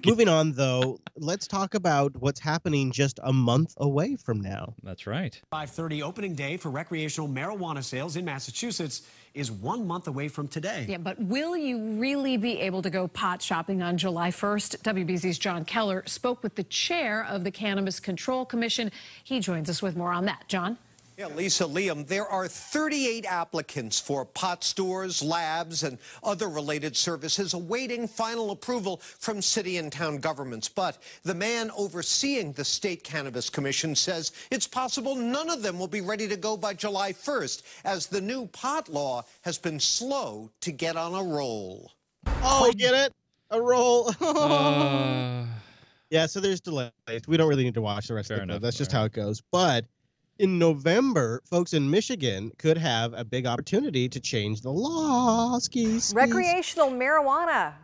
Moving on, though, let's talk about what's happening just a month away from now. That's right. 5:30 opening day for recreational marijuana sales in Massachusetts is 1 month away from today. Yeah, but will you really be able to go pot shopping on July 1st? WBZ's John Keller spoke with the chair of the Cannabis Control Commission. He joins us with more on that. John? Yeah, Lisa, Liam, there are 38 applicants for pot stores, labs, and other related services awaiting final approval from city and town governments. But the man overseeing the State Cannabis Commission says it's possible none of them will be ready to go by July 1st, as the new pot law has been slow to get on a roll. Oh, get it? A roll. Yeah, so there's delays. We don't really need to watch the rest of it. That's just how it goes. But in November, folks in Michigan could have a big opportunity to change the law. Recreational marijuana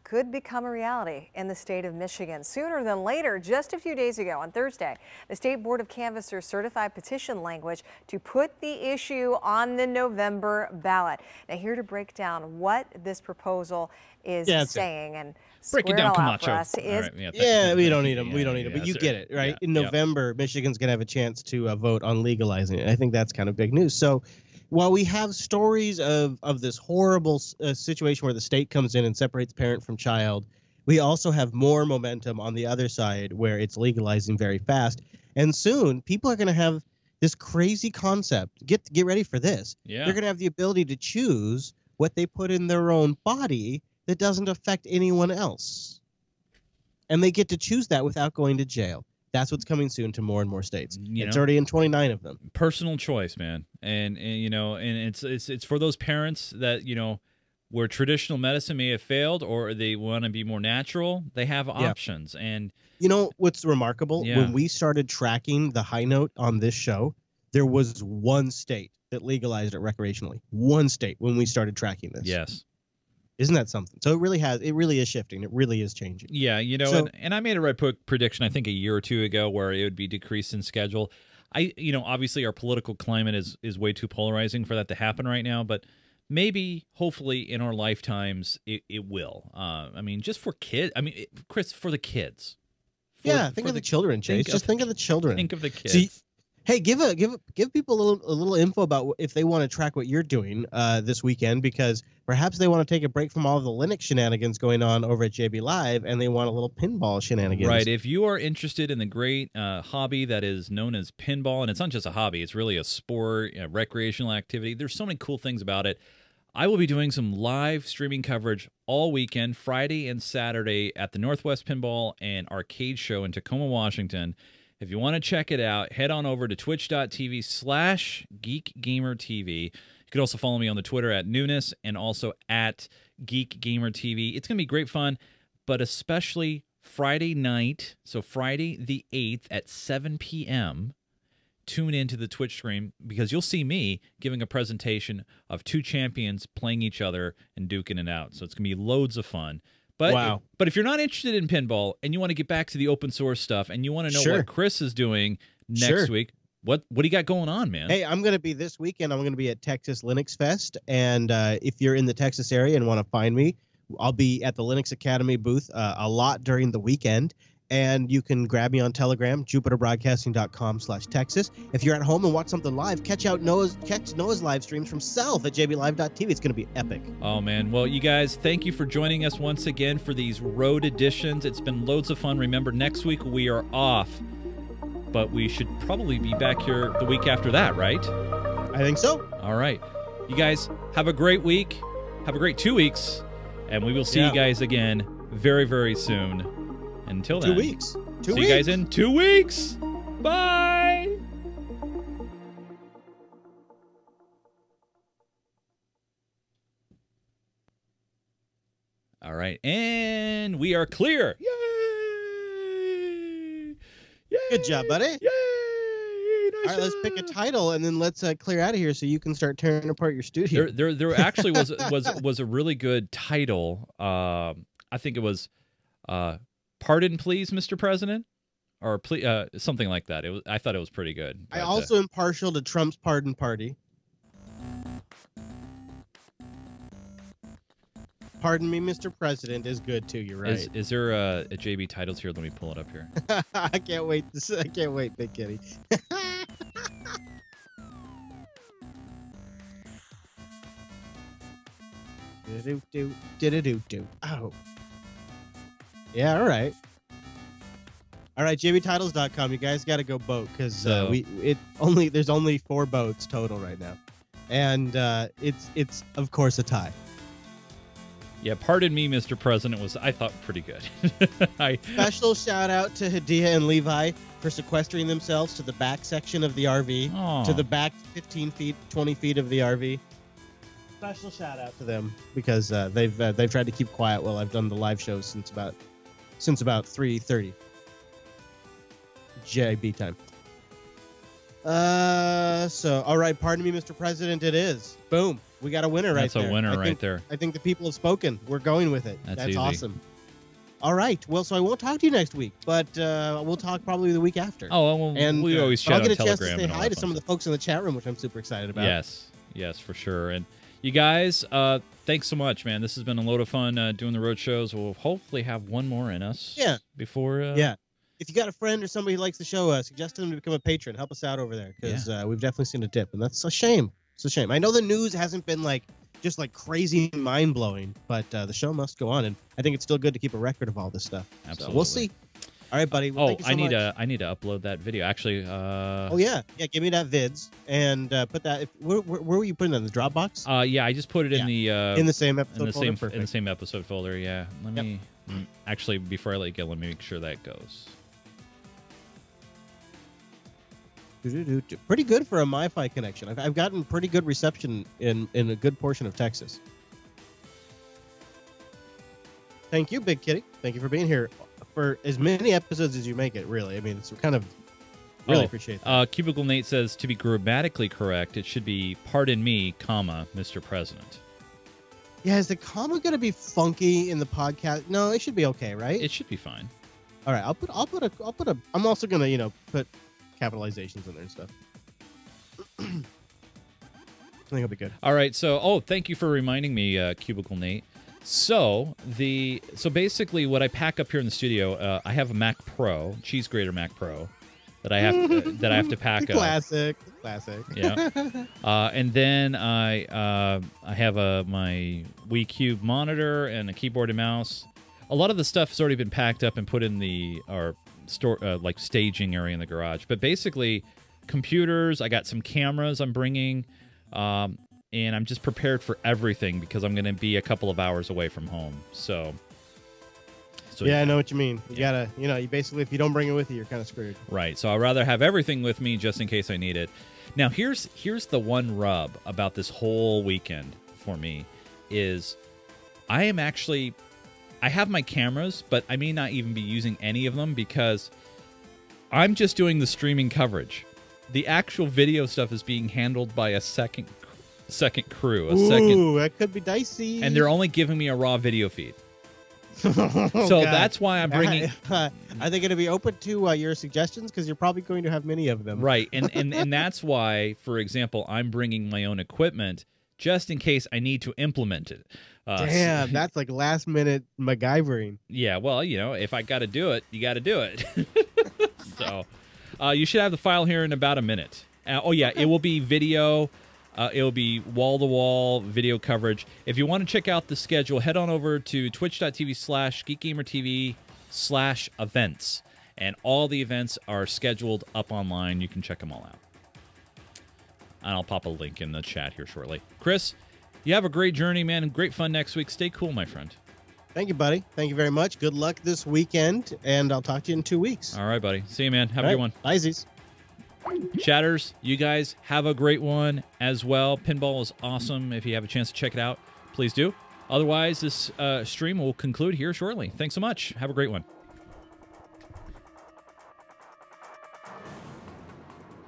could become a reality in the state of Michigan sooner than later. Just a few days ago, on Thursday, the State Board of Canvassers certified petition language to put the issue on the November ballot. Now, here to break down what this proposal is saying and break it down, Camacho. We don't need them. We don't need them. But you get it, right? In November, Michigan's going to have a chance to vote on legalizing it. I think that's kind of big news. So while we have stories of this horrible situation where the state comes in and separates parent from child, we also have more momentum on the other side where it's legalizing very fast. And soon, people are going to have this crazy concept. Get ready for this. Yeah. They're going to have the ability to choose what they put in their own body that doesn't affect anyone else. And they get to choose that without going to jail. That's what's coming soon to more and more states. It's already in 29 of them. Personal choice, man. And it's for those parents that, where traditional medicine may have failed or they want to be more natural, they have options. And you know what's remarkable? When we started tracking the high note on this show, there was one state that legalized it recreationally. One state when we started tracking this. Yes. Isn't that something? So it really is shifting. It really is changing. Yeah, and I made a prediction, I think, a year or two ago where it would be decreased in schedule. Obviously our political climate is way too polarizing for that to happen right now, but maybe, hopefully, in our lifetimes, it will. Just for kids. Chris, for the kids. Think of the children, Chase. Just think of the children. Think of the kids. See, hey, give people a little info about if they want to track what you're doing this weekend, because perhaps they want to take a break from all of the Linux shenanigans going on over at JB Live, and they want a little pinball shenanigans. Right. If you are interested in the great hobby that is known as pinball, and it's not just a hobby, it's really a sport, a recreational activity. There's so many cool things about it. I will be doing some live streaming coverage all weekend, Friday and Saturday, at the Northwest Pinball and Arcade Show in Tacoma, Washington. If you want to check it out, head on over to twitch.tv/GeekGamerTV. You could also follow me on the Twitter at Nunes and also at GeekGamerTV. It's going to be great fun, but especially Friday night, so Friday the 8th at 7 p.m., tune into the Twitch stream because you'll see me giving a presentation of two champions playing each other and duking it out. So it's going to be loads of fun. But, wow. But if you're not interested in pinball and you want to get back to the open source stuff and you want to know what Chris is doing next week, what do you got going on, man? Hey, I'm going to be this weekend. I'm going to be at Texas Linux Fest. And if you're in the Texas area and want to find me, I'll be at the Linux Academy booth a lot during the weekend. And you can grab me on Telegram, jupiterbroadcasting.com/Texas. If you're at home and want something live, catch Noah's live streams from Self at jblive.tv. It's going to be epic. Oh, man. Well, you guys, thank you for joining us once again for these road editions. It's been loads of fun. Remember, next week we are off, but we should probably be back here the week after that, right? I think so. All right. You guys, have a great week. Have a great 2 weeks. And we will see you guys again very, very soon. Until then. 2 weeks. See you guys in 2 weeks. Bye. All right. And we are clear. Yay. Yay. Good job, buddy. Yay. All right, let's pick a title and then let's clear out of here so you can start tearing apart your studio. There actually was a really good title. I think it was "Pardon, Please, Mr. President," or something like that. I thought it was pretty good. I also am partial to Trump's pardon party. Pardon me, Mr. President is good too. You're right. Is there a JB titles here? Let me pull it up here. I can't wait. I can't wait, Big Kitty. Do. Oh. Yeah, all right. All right, jbtitles.com. You guys got to go boat because there's only 4 boats total right now, and it's of course a tie. Yeah, pardon me, Mr. President was I thought pretty good. Special shout out to Hadia and Levi for sequestering themselves to the back section of the RV, to the back 15 feet, 20 feet of the RV. Special shout out to them because they've tried to keep quiet while I've done the live shows since about 3:30 JB time. So all right, pardon me, Mr. President. It is boom. We got a winner right there. That's a winner right there. I think the people have spoken. We're going with it. That's easy. Awesome. All right. Well, so I won't talk to you next week, but we'll talk probably the week after. Oh, well, and we always chat on I'll get a Telegram chance to say hi to some of the folks in the chat room, which I'm super excited about. Yes, for sure. And you guys, thanks so much, man. This has been a load of fun doing the road shows. We'll hopefully have one more in us. Yeah. Before. Yeah. If you got a friend or somebody who likes the show, suggest them to become a patron. Help us out over there because we've definitely seen a dip, and that's a shame. It's a shame. I know the news hasn't been just crazy mind blowing, but the show must go on, and I think it's still good to keep a record of all this stuff. Absolutely. So we'll see. All right, buddy. Well, thank you so much. I need to upload that video. Actually. Oh yeah. Give me that vids and put that. Where were you putting it in the Dropbox? Yeah, I just put it in the same episode folder. In the same episode folder. Yeah. Let me actually before I let you go, let me make sure that goes. Pretty good for a MiFi connection. I've gotten pretty good reception in a good portion of Texas. Thank you, Big Kitty. Thank you for being here for as many episodes as you make it, really. I mean, it's kind of really appreciate that. Cubicle Nate says, to be grammatically correct, it should be, pardon me, comma, Mr. President. Yeah, is the comma going to be funky in the podcast? No, it should be okay, right? It should be fine. All right, I'll put a I'm also going to, put capitalizations in there and stuff. I think it'll be good. All right, so thank you for reminding me, Cubicle Nate. So basically, what I pack up here in the studio, I have a Mac Pro, cheese grater Mac Pro, that I have to pack up. Classic. Yeah. And then I have my Wii Cube monitor and a keyboard and mouse. A lot of the stuff has already been packed up and put in our store staging area in the garage. But basically, computers. I got some cameras I'm bringing. And I'm just prepared for everything because I'm going to be a couple of hours away from home. So yeah, I know what you mean. You gotta, you basically, if you don't bring it with you, you're kind of screwed. Right. So I'd rather have everything with me just in case I need it. Now, here's the one rub about this whole weekend for me is I have my cameras, but I may not even be using any of them because I'm just doing the streaming coverage. The actual video stuff is being handled by a second crew. Ooh, that could be dicey. And they're only giving me a raw video feed. Oh, So God. that's why I'm bringing. Are they going to be open to your suggestions? Because you're probably going to have many of them. Right, and that's why, for example, I'm bringing my own equipment just in case I need to implement it. Damn, that's like last minute MacGyvering. Yeah, well, if I got to do it, you got to do it. So you should have the file here in about a minute. It will be video. It'll be wall-to-wall video coverage. If you want to check out the schedule, head on over to twitch.tv/geekgamertv/events. And all the events are scheduled up online. You can check them all out. And I'll pop a link in the chat here shortly. Chris, you have a great journey, man, and great fun next week. Stay cool, my friend. Thank you, buddy. Thank you very much. Good luck this weekend, and I'll talk to you in 2 weeks. All right, buddy. See you, man. Have a good one. Bye, Z's. Chatters, you guys have a great one as well. Pinball is awesome. If you have a chance to check it out, please do. Otherwise, this stream will conclude here shortly. Thanks so much. Have a great one.